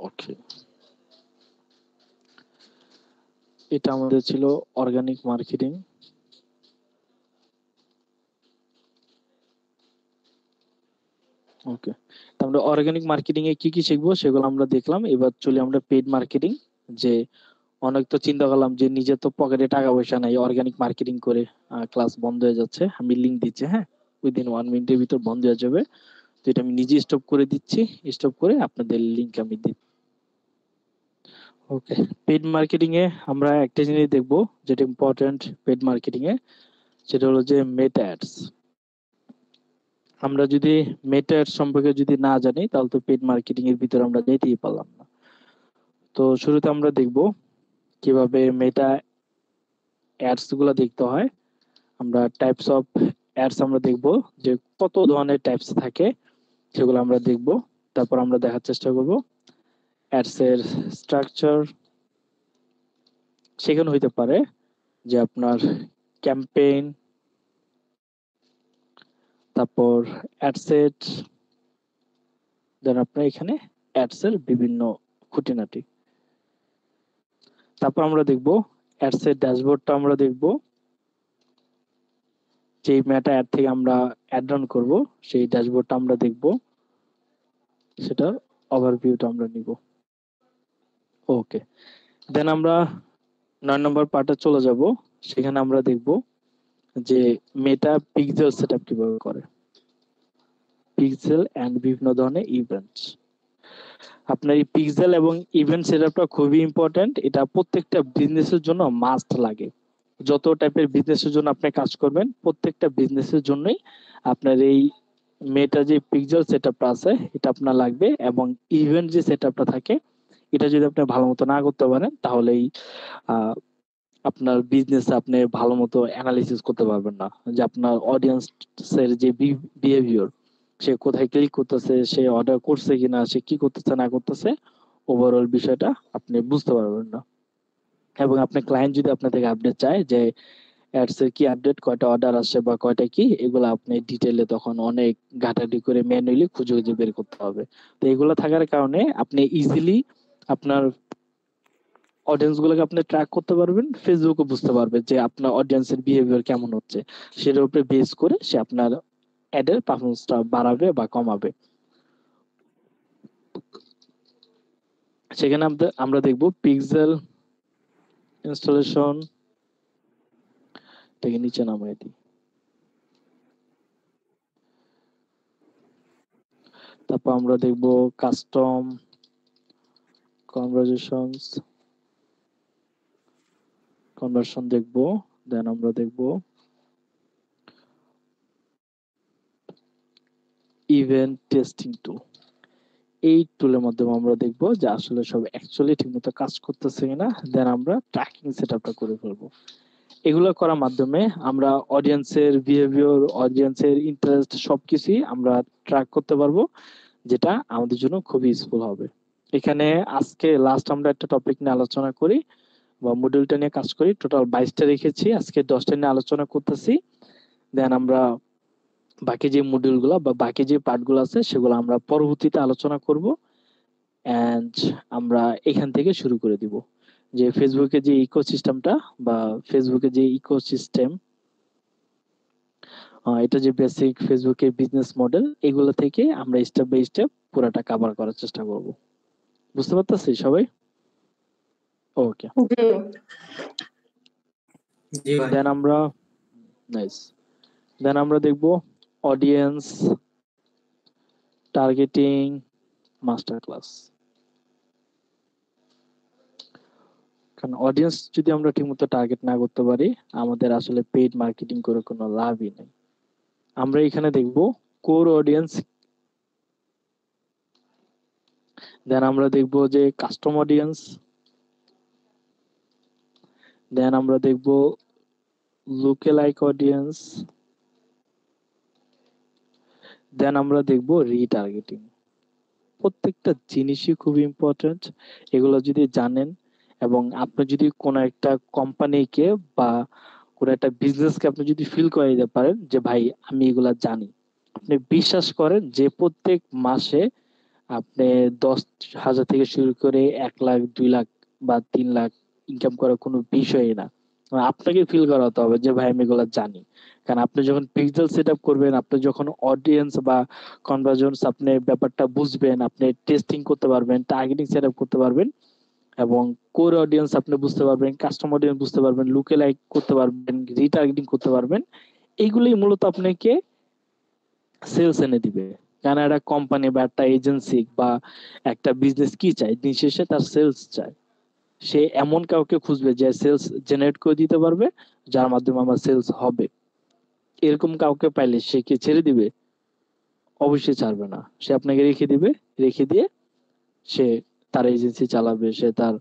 ওকে, এটা আমাদের ছিল অর্গানিক মার্কেটিং। ওকে, তো আমরা অর্গানিক মার্কেটিং এ কি কি শিখবো সেগুলো আমরা দেখলাম। এবার চলি আমরা পেইড মার্কেটিং। যে অনেক তো চিন্তা করলাম যে নিজে তো পকেটে টাকা পয়সা নাই, অর্গানিক মার্কেটিং করে ক্লাস বন্ধ হয়ে যাচ্ছে। আমি লিংক দিচ্ছি, হ্যাঁ, উইদিন 1 মিনিটের ভিতর বন্ধ হয়ে যাবে। তো এটা আমি নিজে স্টপ করে দিচ্ছি, স্টপ করে আপনাদের লিংক আমি দিচ্ছি। ওকে, পেইড মার্কেটিং এ আমরা একটা জিনিস দেখবো যেটা ইম্পর্টেন্ট পেইড মার্কেটিং এ, সেটা হলো যে মেটা অ্যাডস। আমরা যদি মেটা অ্যাডস সম্পর্কে যদি না জানি তাহলে তো পেইড মার্কেটিং এর ভিতরে আমরা যেতেই পারলাম না। তো শুরুতে আমরা দেখব কিভাবে মেটা অ্যাডস গুলো দেখতে হয়। আমরা টাইপস অফ অ্যাডস আমরা দেখব যে কত ধরনের টাইপস থাকে, সেগুলো আমরা দেখব। তারপর আমরা দেখার চেষ্টা করব অ্যাডস এর স্ট্রাকচার। সেখানে হইতে পারে যে আপনার ক্যাম্পেইন, তারপর অ্যাডসেট, দেন আপনার এখানে অ্যাডস এর বিভিন্ন খুঁটিনাটি। তারপর আমরা দেখব অ্যাডস এর ড্যাশবোর্ডটা আমরা দেখব। যে মেটা অ্যাড থেকে আমরা অ্যাড রান করব, সেই ড্যাশবোর্ডটা আমরা দেখব, সেটা ওভারভিউটা আমরা নিব। ওকে, দেন আমরা 9 নম্বর পার্টে চলে যাব। সেখানে আমরা দেখব যে মেটা পিক্সেল সেটআপ কিভাবে করে, পিক্সেল এন্ড বিভিন্ন ধরনের ইভেন্টস। আপনার এই পিক্সেল এবং ইভেন্ট সেটআপটা খুবই ইম্পর্টেন্ট। এটা প্রত্যেকটা বিজনেসের জন্য মাস্ট লাগে। যত টাইপের বিজনেসের জন্য আপনি কাজ করবেন, প্রত্যেকটা বিজনেসের জন্যই আপনার এই মেটা যে পিক্সেল সেটআপটা আছে এটা আপনার লাগবে, এবং ইভেন্ট যে সেটআপটা থাকে এটা যদি আপনি ভালো মতো না করতে পারেন তাহলেই আহ, আপনার বিজনেস আপনি ভালো মতো অ্যানালিসিস করতে পারবেন না, যে আপনার অডিয়েন্সের যে বিহেভিয়ার, সে কোথায় ক্লিক করতেছে, সে অর্ডার করছে কিনা, সে কি করতেছে না করতেছে, ওভারঅল বিষয়টা আপনি বুঝতে পারবেন না। এবং আপনার ক্লায়েন্ট যদি আপনার থেকে আপডেট চায় যে অ্যাডস এর কি আপডেট, কয়টা অর্ডার আসছে বা কয়টা কি, এগুলো আপনি ডিটেইলে তখন অনেক ঘাটাঘাটি করে ম্যানুয়ালি খুঁজে খুঁজে বের করতে হবে। তো এগুলো থাকার কারণে আপনি ইজিলি আপনার অডিয়েন্স গুলোকে আপনি ট্র্যাক করতে পারবেন, ফেসবুকে বুঝতে পারবে যে আপনার অডিয়েন্সের বিহেভিয়ার কেমন হচ্ছে, সেটার উপরে বেস করে সে আপনার অ্যাডের পারফরমেন্সটা বাড়াবে বা কমাবে। সেখানে আমরা দেখব পিক্সেল ইনস্টলেশন, এটাকে নিচে নামাই দিই। তারপর আমরা দেখব কাস্টম কনভারসেশনস, কনভার্সন দেখব। দেন আমরা দেখব ইভেন্ট টেস্টিং টুল। এই টুলের মাধ্যমে আমরা দেখব যে আসলে সব অ্যাকচুয়ালি ঠিকমতো কাজ করতেছে কিনা, দেন আমরা ট্র্যাকিং সেটআপটা করে ফেলবো। এগুলো করার মাধ্যমে আমরা অডিয়েন্সের বিহেভিয়ার, অডিয়েন্সের ইন্টারেস্ট সবকিছুই আমরা ট্র্যাক করতে পারবো, যেটা আমাদের জন্য খুবই ইউজফুল হবে। এখানে আজকে লাস্ট আমরা একটা টপিক নিয়ে আলোচনা করি বা মডিউলটা নিয়ে কাজ করি, টোটাল 22টা রেখেছি, আজকে 10টা নিয়ে আলোচনা করতেছি। দেন আমরা বাকি যে মডিউলগুলো বা বাকি যে পার্টগুলো আছে সেগুলো আমরা পরবর্তীতে আলোচনা করব। এন্ড আমরা এখান থেকে শুরু করে দিব যে ফেসবুকে যে ইকোসিস্টেমটা বা ফেসবুকে যে ইকোসিস্টেম, এটা যে বেসিক ফেসবুকের বিজনেস মডেল, এগুলো থেকে আমরা স্টেপ বাই স্টেপ পুরোটা কভার করার চেষ্টা করব। বুঝতে পারতেছি সবাই? ওকে, জি। জি ভাই। দেন আমরা নাইস, দেন আমরা দেখব অডিয়েন্স টার্গেটিং মাস্টার ক্লাস। কারণ অডিয়েন্স যদি আমরা ঠিকমতো টার্গেট না করতে পারি, আমাদের আসলে পেইড মার্কেটিং করে কোনো লাভই নেই। আমরা এখানে দেখব কোর অডিয়েন্স, দেন আমরা দেখব যে কাস্টম অডিয়েন্স, দেন আমরা দেখব লুকেলাইক অডিয়েন্স, দেন আমরা দেখব রিটার্গেটিং। প্রত্যেকটা জিনিসই খুব ইম্পর্টেন্ট। এগুলো যদি জানেন এবং আপনি যদি কোনো একটা কোম্পানিকে বা কোনো একটা বিজনেসকে আপনি যদি ফিল করে দিতে পারেন যে ভাই আমি এগুলা জানি, আপনি বিশ্বাস করেন যে প্রত্যেক মাসে আপনি 10,000 থেকে শুরু করে 1 লাখ 2 লাখ বা 3 লাখ ইনকাম করা কোনো বিষয়ই না। আপনাকে ফিল করাতে হবে যে ভাই আমি এগুলা জানি। কারণ আপনি যখন পিক্সেল সেট আপ করবেন, আপনি যখন অডিয়েন্স বা কনভার্জেন্স আপনি ব্যাপারটা বুঝবেন, আপনি টেস্টিং করতে পারবেন, টার্গেটিং সেট আপ করতে পারবেন, এবং কোর অডিয়েন্স আপনি বুঝতে পারবেন, কাস্টম অডিয়েন্স বুঝতে পারবেন, লুকে লাইক করতে পারবেন, রিটার্গেটিং করতে পারবেন। এইগুলোই মূলত আপনাকে সেলস এনে দিবে। কারণ একটা কোম্পানি বা একটা এজেন্সি বা একটা বিজনেস কি চায়, দিন শেষে তার সেলস চায়। সে এমন কাউকে খুঁজবে যে সেলস জেনারেট করে দিতে পারবে, যার মাধ্যমে আমার সেলস হবে। এরকম কাউকে পাইলে সে কি ছেড়ে দিবে? অবশ্যই ছাড়বে না। সে আপনাকে রেখে দিবে, রেখে দিয়ে সে তার এজেন্সি চালাবে, সে তার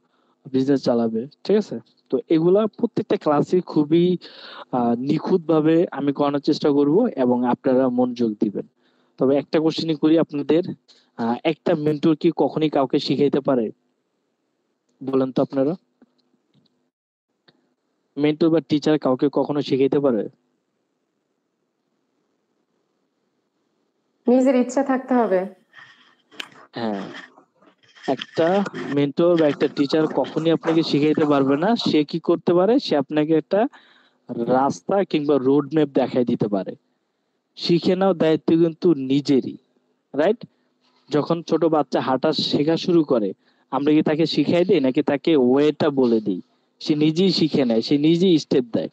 বিজনেস চালাবে। ঠিক আছে? তো এগুলা প্রত্যেকটা ক্লাসে খুবই নিখুঁত ভাবে আমি করানোর চেষ্টা করব, এবং আপনারা মনোযোগ দিবেন। তবে একটা কোশ্চেনই করি আপনাদের, একটা মেন্টর কি কখনই কাউকে শিখাইতে পারে? বলেন তো আপনারা, মেন্টর বা টিচার কাউকে কখনো শিখাইতে পারে? নিজের ইচ্ছা থাকতে হবে। হ্যাঁ, একটা মেন্টর বা একটা টিচার কখনই আপনাকে শিখাইতে পারবে না। সে কি করতে পারে? সে আপনাকে একটা রাস্তা কিংবা রোড ম্যাপ দেখাই দিতে পারে। শিখে নাও দায়িত্ব কিন্তু নিজেরই, রাইট? যখন ছোট বাচ্চা হাঁটা শেখা শুরু করে, আমরা কি তাকে শিখাই দিই নাকি তাকে ওয়েটা বলে দিই? সে নিজেই শিখে নেয়, সে নিজেই স্টেপ দেয়।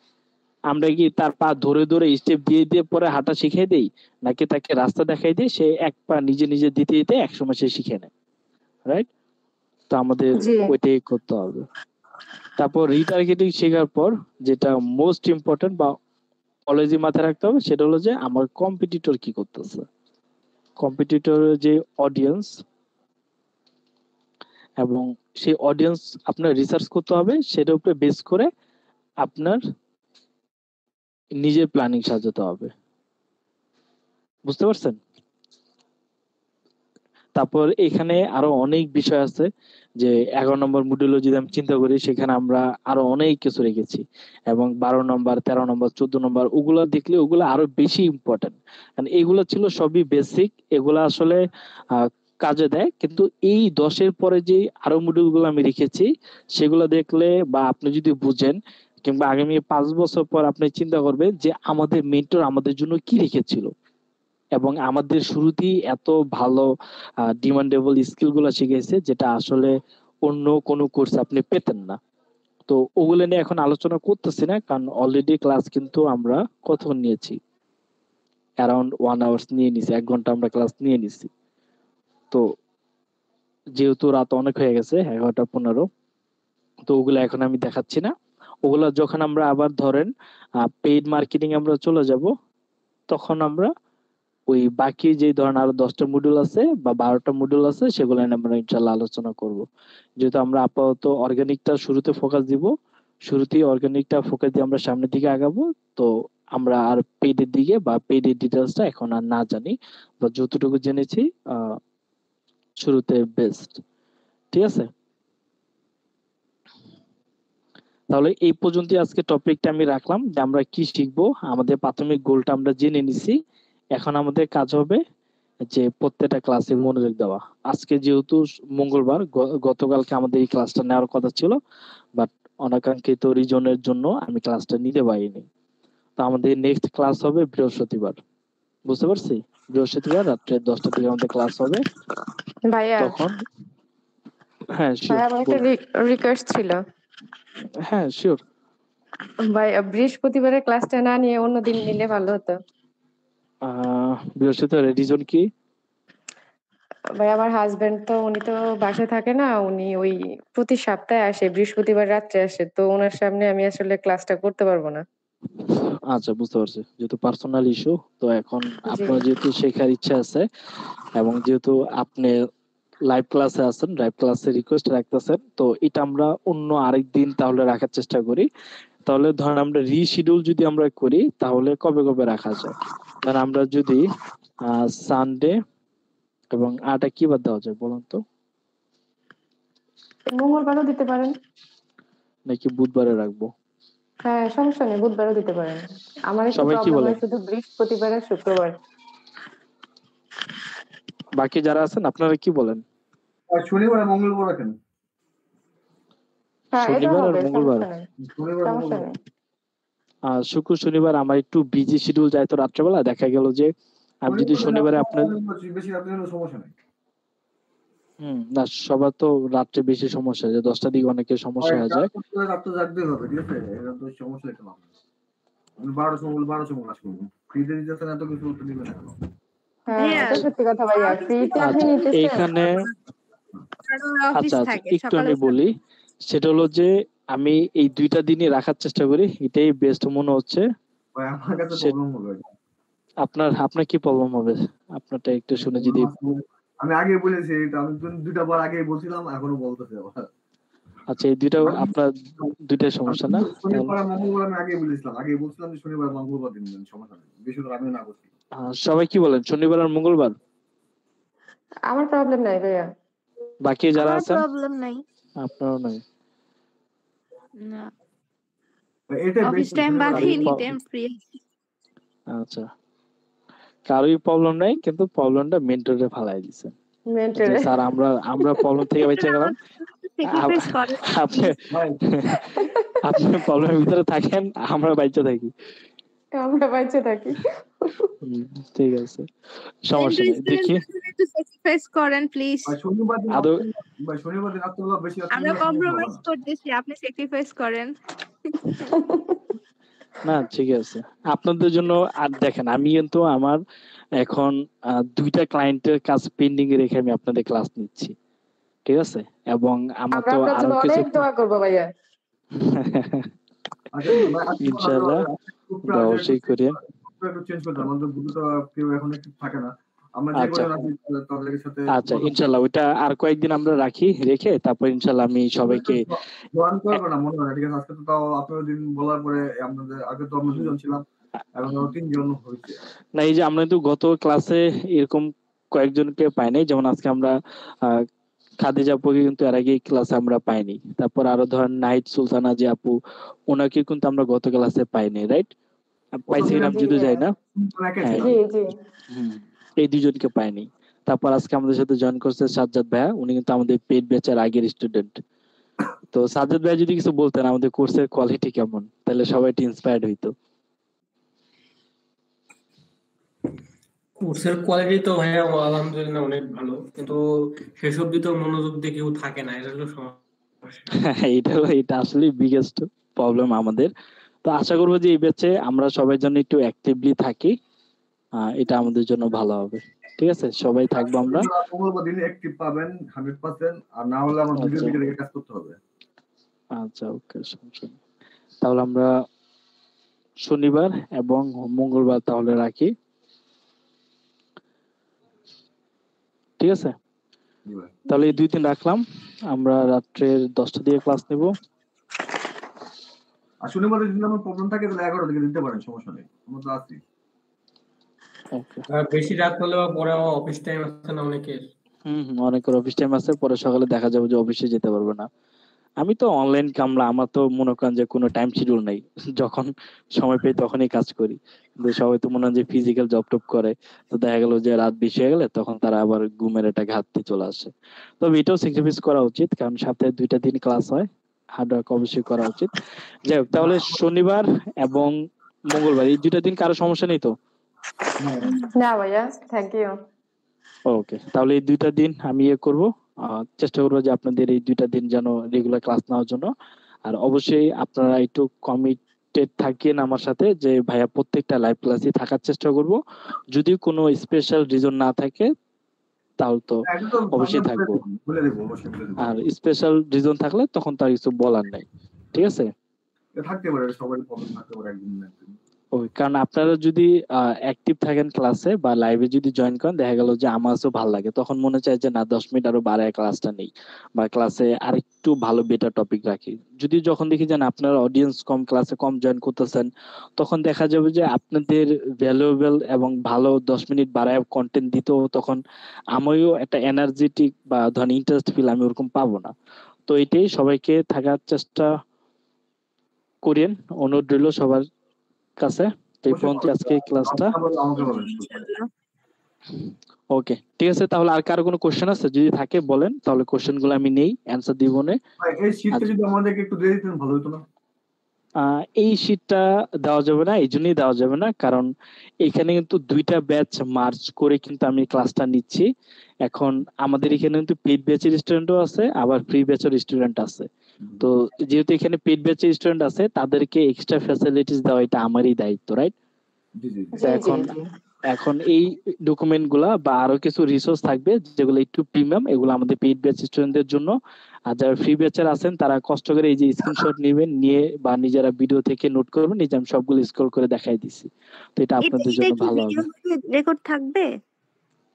আমরা কি তার পা ধরে ধরে স্টেপ দিয়ে দিয়ে পরে হাঁটা শিখাই দেই, নাকি তাকে রাস্তা দেখাই দিই, সে এক পা নিজে নিজে দিতে দিতে একসময় সে শিখে নেয়, রাইট? তো আমাদের জি। ওইটাই করতে হবে। তারপর রিটার্গেটিং শেখার পর যেটা মোস্ট ইম্পর্টেন্ট বা কলেজে মাথায় রাখতে হবে, সেটা হলো যে আমার কম্পিটিটর কি করতেছে। কম্পিটিটরের যে অডিয়েন্স, এবং সেই অডিয়েন্স আপনার রিসার্চ করতে হবে, সেটার উপরে বেস করে আপনার নিজের প্ল্যানিং সাজাতে হবে। বুঝতে পারছেন? তারপর এখানে আরো অনেক বিষয় আছে, যে 11 নম্বর মডিউলে যদি আমি চিন্তা করি, সেখানে আমরা আরো অনেক কিছু রেখেছি, এবং 12 নম্বর 13 নম্বর 14 নম্বর ওগুলা দেখলে ওগুলো আরো বেশি ইম্পর্টেন্ট, কারণ এগুলো ছিল সবই বেসিক, এগুলো আসলে কাজে দেয়। কিন্তু এই 10-এর পরে যে আরো মডিউল গুলো আমি রেখেছি, সেগুলো দেখলে বা আপনি যদি বুঝেন, কিংবা আগামী 5 বছর পর আপনি চিন্তা করবেন যে আমাদের মেন্টর আমাদের জন্য কি রেখেছিল, এবং আমাদের শুরুতেই এত ভালো ডিমান্ডেবল স্কিল গুলা শিখেছে, যেটা আসলে অন্য কোনো কোর্স আপনি পেতেন না। তো ওগুলো নিয়ে এখন আলোচনা করতেছি না, কারণ অলরেডি ক্লাস কিন্তু আমরা কতক্ষণ নিয়েছি, অ্যারাউন্ড 1 আওয়ার্স নিয়ে নিছি, 1 ঘন্টা আমরা ক্লাস নিয়ে নিছি। তো যেহেতু রাত অনেক হয়ে গেছে, 11:15, তো ওগুলো এখন আমি দেখাচ্ছি না। ওগুলা যখন আমরা আবার ধরেন পেইড মার্কেটিং আমরা চলে যাব, তখন আমরা ওই বাকি যে ধরেন আরো 10টা মডিউল আছে বা 12টা মডিউল আছে, সেগুলো নিয়ে আমরা ইনশাল্লাহ আলোচনা করব। যেহেতু আমরা আপাতত অর্গানিকটা শুরুতে ফোকাস দিব, শুরুতেই অর্গানিকটা ফোকাস দিয়ে আমরা সামনের দিকে আগাবো। তো আমরা আর পেইডের দিকে বা পেইডের ডিটেলসটা এখন আর না জানি, বা যতটুকু জেনেছি শুরুতে বেস্ট। ঠিক আছে, তাহলে এই পর্যন্ত আজকে টপিকটা আমি রাখলাম, যে আমরা কি শিখবো, আমাদের প্রাথমিক গোলটা আমরা জেনে নিছি। এখন আমাদের কাজ হবে যে প্রত্যেকটা ক্লাসে মনোযোগ দেওয়া। আজকে যেহেতু মঙ্গলবার, গতকালকে আমাদের এই ক্লাসটা নেওয়ার কথা ছিল, বাট অনাকাঙ্ক্ষিত রিজনের জন্য আমি ক্লাসটা নিতে পারিনি। তো আমাদের নেক্সট ক্লাস হবে বৃহস্পতিবার। বুঝতে পারছি? বৃহস্পতিবার রাত্রে 10টা থেকে আমাদের ক্লাস হবে। ভাইয়া তখন হ্যাঁ শিওর, ভাইয়া আমার একটা রিকোয়েস্ট ছিল। হ্যাঁ শিওর। ভাইয়া বৃহস্পতিবারের ক্লাসটা না নিয়ে অন্য দিন নিলে ভালো হতো। বৃহস্পতিবার রিজন কি? ভাই আমার হাজবেন্ড তো উনি তো বাসায় থাকে না, উনি ওই প্রতি সপ্তাহে আসে, বৃহস্পতিবার রাত্রে আসে, তো ওনার সামনে আমি আসলে ক্লাসটা করতে পারবো না। আচ্ছা, বুঝতে পারছি, যেহেতু পার্সোনাল ইস্যু, তো এখন জি। আপনার যেহেতু শেখার ইচ্ছা আছে, এবং যেহেতু আপনি লাইভ ক্লাসে আছেন, লাইভ ক্লাসে রিকোয়েস্ট রাখতেছেন, তো এটা আমরা অন্য আরেক দিন তাহলে রাখার চেষ্টা করি। তাহলে ধরেন আমরা রিশিডিউল যদি আমরা করি, তাহলে কবে কবে রাখা যায়? ধরেন আমরা যদি সানডে এবং আটা কি বাদ দেওয়া যায় বলুন তো, মঙ্গলবারও দিতে পারেন। নাকি বুধবারে রাখবো? হ্যাঁ সমস্যা নেই, বুধবারও দিতে পারেন। আমার একটু সবাই কি প্রবলেম বলেন? হয় শুধু বৃহস্পতিবার আর শুক্রবার। বাকি যারা আছেন আপনারা কি বলেন? আর শনিবার আর মঙ্গলবার রাখেন। হ্যাঁ এটা শনিবার আর হবে, মঙ্গলবার। সমস্যা নেই। শনিবার সমস্যা মঙ্গলবার। নেই। শুক্র শনিবার আমার একটু বিজি শিডিউল যায়, তো রাত্রেবেলা দেখা গেল যে আমি যদি শনিবারে আপনার বেশি রাত্রে হলে সমস্যা নেই। না, সবার তো রাত্রে বেশি সমস্যা হয়, যে 10টার দিকে অনেকের সমস্যা হয়ে যায়। রাত্রে জাগতে হবে, ঠিক আছে? এটা তো সমস্যা একটা মাত্র। আমি 12 সময় 12 সময় ক্লাস করবো। ফ্রিতে দিতেছেন এত কিছু তো দিবেন না। হ্যাঁ ভাইয়া এটা সত্যি কথা ভাইয়া, ফ্রিতে আপনি আচ্ছা নিতেছেন। এইখানে অফিস আচ্ছা থাকে একটু সকালে আমি বলি, সেটা হলো যে আমি এই 2টা দিনই রাখার চেষ্টা করি, এটাই বেস্ট মনে হচ্ছে। ভাই আমার কাছে সে প্রবলেম হবে। আপনার কি প্রবলেম হবে? আপনারটা একটু শুনে যদি। আমি আগে বলেছি, এটা আমি 2টা বার আগেই বলছিলাম, এখনো বলতেছি আবার। আচ্ছা, এই দুইটা আপনার দুইটাই সমস্যা না? শনিবার আর মঙ্গলবার আমি আগেই বলেছিলাম, আগেই বলছিলাম যে শনিবার মঙ্গলবার দিন দেন, সমস্যা নেই। বৃহস্পতিবার আমি না করছি। সবাই কি বলেন, শনিবার আর মঙ্গলবার? আমার প্রবলেম নাই ভাইয়া। বাকি যারা আমার আছেন প্রবলেম নাই। আপনারও নাই? না, এটা অফিস টাইম বাদে এনি টাইম ফ্রি। আচ্ছা, কারোই প্রবলেম নাই, কিন্তু প্রবলেমটা মেন্টরে ফালাই দিছে, যে মেন্টরে। স্যার আমরা প্রবলেম থেকে বেঁচে গেলাম, স্যাক্রিফাইস করে আপনি ভাই আপনি প্রবলেমের ভিতরে থাকেন, আমরা বাইচা থাকি। আমরা বাচ্চা থাকি। হুম, ঠিক আছে, সমস্যা নেই। দেখি একটু স্যাক্রিফাইস করেন প্লিজ। ভাই শনিবার দিন আদৌ ভাই শনিবার দিন রাত্রেবেলা বেশি রাত্রে আমরা গেলে সমস্যা হবে কম্প্রোমাইজ না। করতেছি, আপনি স্যাক্রিফাইস করেন। না ঠিক আছে আপনাদের জন্য। আর দেখেন আমি কিন্তু আমার এখন 2টা ক্লায়েন্টের কাজ পেন্ডিং এ রেখে আমি আপনাদের ক্লাস নিচ্ছি, ঠিক আছে? এবং আমার আমরা তো আপনার আরো জন্য কিছু অনেক দোয়া করবো ভাইয়া। আচ্ছা ভাই আজকে ইনশাআল্লাহ গ্রুপটা দোয়া যে অবশ্যই করেন। একটু চেঞ্জ করতে হবে। আমাদের গ্রুপে তো কেউ এখন একটু থাকে না। আমরা যে আচ্ছা কজন আছি তাদের সাথে আচ্ছা, কথা ইনশাল্লাহ ওইটা আর কয়েকদিন আমরা রেখে তারপর ইনশাল্লাহ আমি সবাইকে জয়েন করবে না মনে হয় না, ঠিক আছে? আজকে তো তাও আপনার দিন বলার পরে আপনাদের আগে তো আমরা 2 জন ছিলাম, এখন আরো 3 জন হয়েছে। না, এই যে আমরা কিন্তু গত ক্লাসে এরকম কয়েকজনকে পাই নাই, যেমন আজকে আমরা আহ, খাদিজা আপুকে কিন্তু এর আগে ক্লাসে আমরা পাইনি। তারপর আরো ধরেন নাহিদ সুলতানা যে আপু, ওনাকে কিন্তু আমরা গত ক্লাসে পাইনি, রাইট? পাইছি কিনা আমি জি যদিও যাই ভাইয়া। না। একাই হ্যাঁ, জি ছিলাম। জি। হুম, এই দুজনকে পাইনি। তারপর আজকে আমাদের সাথে জয়েন করছে সাজ্জাদ ভাইয়া, উনি কিন্তু আমাদের পেড ব্যাচের আগের স্টুডেন্ট। তো সাজ্জাদ ভাইয়া যদি কিছু বলতেন আমাদের কোর্সের কোয়ালিটি কেমন, তাহলে সবাই ইন্সপায়ার্ড হইতো। কোর্সের কোয়ালিটি তো ভাইয়া আলহামদুলিল্লাহ অনেক ভালো, কিন্তু সেসব দিকেও মনোযোগ দিয়ে কেউ থাকে না, এটা হলো সমস্যা। এটা আসলে বিগেস্ট প্রবলেম আমাদের। তো আশা করবো যে এই ব্যাচে আমরা সবাই যেন একটু অ্যাক্টিভলি থাকি, এটা আমাদের জন্য ভালো হবে। ঠিক আছে, সবাই থাকবো আমরা। মঙ্গলবার দিন অ্যাক্টিভ পাবেন 100%, আর না হলে আমার ভিডিও আচ্ছা দিকে রেখে কাজ করতে হবে। আচ্ছা, ওকে, সমস্যা নেই। তাহলে আমরা শনিবার এবং মঙ্গলবার তাহলে রাখি, ঠিক আছে? জি ভাই। তাহলে এই 2 দিন রাখলাম। আমরা রাত্রের 10টা দিয়ে ক্লাস নেব। আর শনিবারের দিন আমার প্রবলেম থাকে তাহলে 11 দিকে দিতে পারেন, সমস্যা নেই, আমরা তো আছি। ওকে। আর বেশি রাত হলেও পরে আমার অফিস টাইম আছে না অনেকের। অনেকের অফিস টাইম আছে, পরে সকালে দেখা যাবে যে অফিসে যেতে পারবে না। আমি তো অনলাইন কামলা, আমার তো মনে করেন যে কোনো টাইম শিডিউল নেই, যখন সময় পাই তখনই কাজ করি। কিন্তু সবাই তো মনে হয় যে ফিজিক্যাল জব টপ করে, তো দেখা গেল যে রাত বেশি হয়ে গেলে তখন তারা আবার ঘুমের একটা ঘাটতি চলে আসে। তবে এটাও স্যাক্রিফাইস করা উচিত, কারণ সপ্তাহে 2টা দিন ক্লাস হয়, হার্ড ওয়ার্ক অবশ্যই করা উচিত। যাই হোক, তাহলে শনিবার এবং মঙ্গলবার এই 2টা দিন কারো সমস্যা নেই তো? না ভাইয়া, থ্যাংক ইউ। ওকে, তাহলে এই 2টা দিন আমি করব, চেষ্টা করবো যে আপনাদের এই 2টা দিন যেন রেগুলার ক্লাস নেওয়ার জন্য। আর অবশ্যই আপনারা একটু কমিটেড থাকেন আমার সাথে, যে ভাইয়া প্রত্যেকটা লাইভ ক্লাসে থাকার চেষ্টা করব। যদি কোনো স্পেশাল রিজন না থাকে তাহলে তো এটা তো অবশ্যই আমরা থাকবো, বলে দেব, অবশ্যই বলে দেব। আর স্পেশাল রিজন থাকলে তখন তার কিছু বলার নাই, ঠিক আছে? থাকতে পারে, সবারই প্রবলেম থাকতে পারে একদিন না একদিন। ওই কারণ আপনারা যদি অ্যাক্টিভ থাকেন ক্লাসে বা লাইভে যদি জয়েন করেন, দেখা গেল যে আমারও ভালো লাগে, তখন মনে চায় যে না 10 মিনিট আরো বাড়ায় ক্লাসটা নেই, বা ক্লাসে আরেকটু ভালো বেটার টপিক রাখি। যদি যখন দেখি যে না আপনার অডিয়েন্স কম, ক্লাসে কম জয়েন করতেছেন, তখন দেখা যাবে যে আপনাদের ভ্যালুয়েবল এবং ভালো 10 মিনিট বাড়ায় কন্টেন্ট দিতেও তখন আমিও একটা এনার্জেটিক বা ধরেন ইন্টারেস্ট ফিল আমি ওরকম পাবো না। তো এটাই, সবাইকে থাকার চেষ্টা করেন, অনুরোধ রইল সবার কাছে। তো এই পর্যন্ত আজকে এই ক্লাসটা। আমাকে বলেন। ওকে, ঠিক আছে, তাহলে আর কারো কোনো কোশ্চেন আছে যদি থাকে বলেন, তাহলে কোশ্চেন গুলো আমি নেই, অ্যান্সার দিব না। ভাই এই শীটটা যদি আমাদেরকে একটু দিয়ে দিতেন ভালো হতো না? এই শীটটা দেওয়া যাবে না, এই জন্যই দেওয়া যাবে না, কারণ এখানে কিন্তু 2টা ব্যাচ মার্চ করে কিন্তু আমি ক্লাসটা নিচ্ছি। এখন আমাদের এখানে কিন্তু পেইড ব্যাচের স্টুডেন্টও আছে, আবার ফ্রি ব্যাচের স্টুডেন্ট আছে। তো যেহেতু এখানে পেইড ব্যাচের স্টুডেন্ট আছে, তাদেরকে এক্সট্রা ফ্যাসিলিটিস দেওয়া এটা আমারই দায়িত্ব, রাইট? জি জি জি জি এখন জি। এখন এই ডকুমেন্ট গুলা বা আরো কিছু রিসোর্স থাকবে যেগুলো একটু প্রিমিয়াম, এগুলো আমাদের পেইড ব্যাচ স্টুডেন্টদের জন্য। আর যারা ফ্রি ব্যাচের আছেন তারা কষ্ট করে এই যে স্ক্রিনশট নেবেন, নিয়ে বা নিজেরা ভিডিও থেকে নোট করবেন, নিজে আমি সবগুলো স্ক্রল করে দেখাই দিছি। তো এটা আপনাদের এটা জন্য কি ভালো ভিডিও হবে। রেকর্ড থাকবে?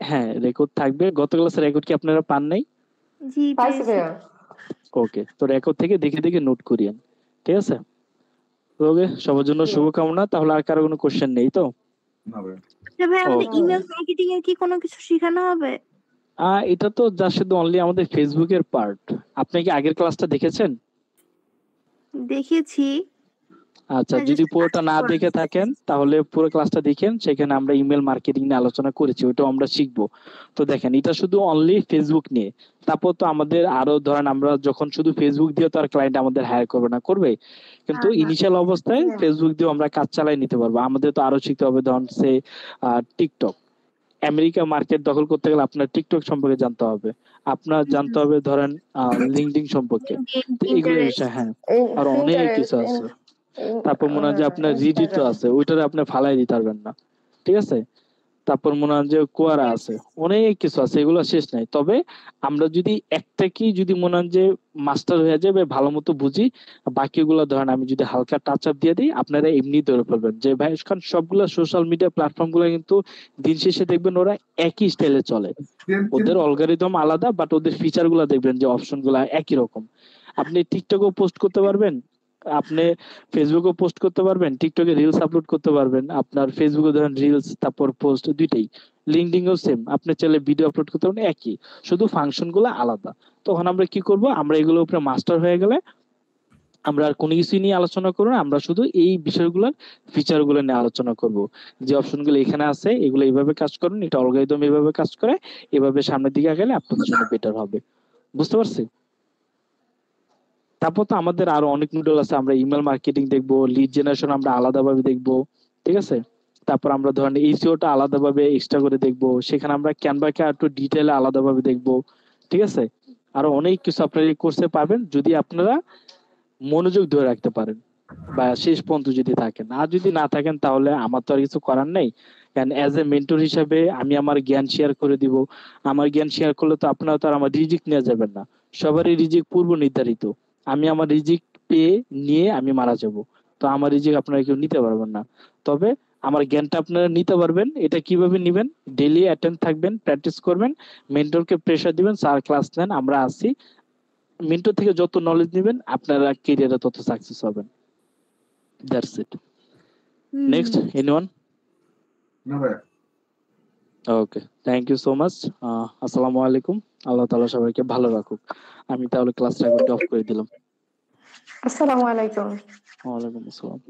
হ্যাঁ, রেকর্ড থাকবে। গত ক্লাসের রেকর্ড কি আপনারা পান নাই? জি পাইছি পেয়েছি। ভাইয়া। ওকে, তো রেকর্ড থেকে দেখে দেখে নোট করিয়েন, ঠিক আছে? ওকে, সবার জন্য শুভকামনা। তাহলে আর কারো কোনো কোশ্চেন নেই তো? না ভাই। আচ্ছা ভাই, আমাদের ওকে, ইমেল মার্কেটিং এর কি কোনো কিছু শেখানো হবে? এটা তো যা শুধু অনলি আমাদের ফেসবুকের পার্ট। আপনি কি আগের ক্লাসটা দেখেছেন? দেখেছি। আচ্ছা, হ্যাঁ, যদি just পুরোটা না কাজ দেখে করা। থাকেন তাহলে পুরো ক্লাসটা দেখেন, সেখানে আমরা ইমেল মার্কেটিং নিয়ে আলোচনা করেছি, ওইটাও আমরা শিখবো। তো দেখেন, এটা শুধু অনলি ফেসবুক নিয়ে। তারপর তো আমাদের আরো ধরেন, আমরা যখন শুধু ফেসবুক দিয়ে তো আর ক্লায়েন্ট আমাদের হায়ার করবে না, করবে, কিন্তু না, ইনিশিয়াল অবস্থায় হ্যাঁ। ফেসবুক দিয়ে আমরা কাজ চালাই নিতে পারবো। আমাদের তো আরো শিখতে হবে, ধরুন সে টিকটক, আমেরিকা মার্কেট দখল করতে গেলে আপনার টিকটক সম্পর্কে জানতে হবে, আপনার জানতে হবে ধরেন লিঙ্কডইন সম্পর্কে। তো এগুলো Pinterest, বিষয়, হ্যাঁ, আর অনেক কিছু আছে। তারপর মনে হয় যে আপনার রিডিটও ইনস্টাগ্রাম। আছে, ওইটারে আপনি ফালাই দিতে পারবেন না, ঠিক আছে। তারপর মনে হয় যে কোয়ারা আছে, অনেক কিছু আছে, এগুলো শেষ নাই। তবে আমরা যদি একটা কি যদি মনে হয় যে মাস্টার হয়ে যাবে, ভালো মতো বুঝি, বাকিগুলো ধরেন আমি যদি হালকা টাচ আপ দিয়ে দিই, আপনারা এমনি ধরে ফেলবেন যে ভাই, কারণ সবগুলো সোশ্যাল মিডিয়া প্ল্যাটফর্ম গুলো কিন্তু দিন শেষে দেখবেন ওরা একই স্টাইলে চলে। ওদের অলগারিদম আলাদা, বাট ওদের ফিচার গুলা দেখবেন যে অপশন গুলা একই রকম। আপনি টিকটকেও পোস্ট করতে পারবেন, আপনি ফেসবুকেও পোস্ট করতে পারবেন, টিকটকে রিলস আপলোড করতে পারবেন, আপনার ফেসবুকে ধরেন রিলস তারপর পোস্ট দুইটাই। লিঙ্কডইনও সেম, আপনি চাইলে ভিডিও আপলোড করতে পারবেন, একই, শুধু ফাংশন গুলো আলাদা। তখন আমরা কি করব, আমরা এগুলোর উপরে মাস্টার হয়ে গেলে আমরা আর কোনো কিছুই নিয়ে আলোচনা করবো না, আমরা শুধু এই বিষয়গুলোর ফিচার গুলো নিয়ে আলোচনা করব। যে অপশন গুলো এখানে আছে, এগুলো এইভাবে কাজ করুন, এটা অলগরিদম এইভাবে কাজ করে, এভাবে সামনের দিকে গেলে আপনাদের জন্য বেটার হবে। বুঝতে পারছি? তারপর তো আমাদের আরো অনেক মডেল আছে, আমরা ইমেল মার্কেটিং দেখবো, লিড জেনারেশন আমরা আলাদাভাবে দেখবো, ঠিক আছে। তারপর আমরা ধরেন এইসিওটা আলাদাভাবে এক্সট্রা করে দেখবো, সেখানে আমরা ক্যানভাকে একটু ডিটেইলে আলাদাভাবে দেখবো, ঠিক আছে। আরো অনেক কিছু আপনারা এই কোর্সে পাবেন, যদি আপনারা মনোযোগ ধরে রাখতে পারেন বা শেষ পর্যন্ত যদি থাকেন। আর যদি না থাকেন তাহলে আমার তো আর কিছু করার নেই, কারণ অ্যাজ এ মেন্টর হিসাবে আমি আমার জ্ঞান শেয়ার করে দিব। আমার জ্ঞান শেয়ার করলে তো আপনারা তো আর আমার রিজিক নিয়ে যাবেন না, সবারই রিজিক পূর্ব নির্ধারিত। আমি আমার রিজিক পেয়ে নিয়ে আমি মারা যাব, তো আমার রিজিক আপনারা কেউ নিতে পারবেন না। তবে আমার জ্ঞানটা আপনারা নিতে পারবেন। এটা কিভাবে নিবেন? ডেইলি অ্যাটেন্ড থাকবেন, প্র্যাকটিস করবেন, মেন্টরকে প্রেসার দিবেন, স্যার ক্লাস নেন, আমরা আছি। মেন্টর থেকে যত নলেজ নেবেন আপনারা ক্যারিয়ারে তত সাকসেস হবেন। That's it. Next, anyone? না ভাই, ওকে, থ্যাংক ইউ সো মাচ। আসসালামু আলাইকুম। আল্লাহ তাআলা সবাইকে ভালো রাখুক। আমি তাহলে ক্লাস রেকর্ড অফ করে দিলাম। আসসালামু আলাইকুম। ওয়ালাইকুম আসসালাম।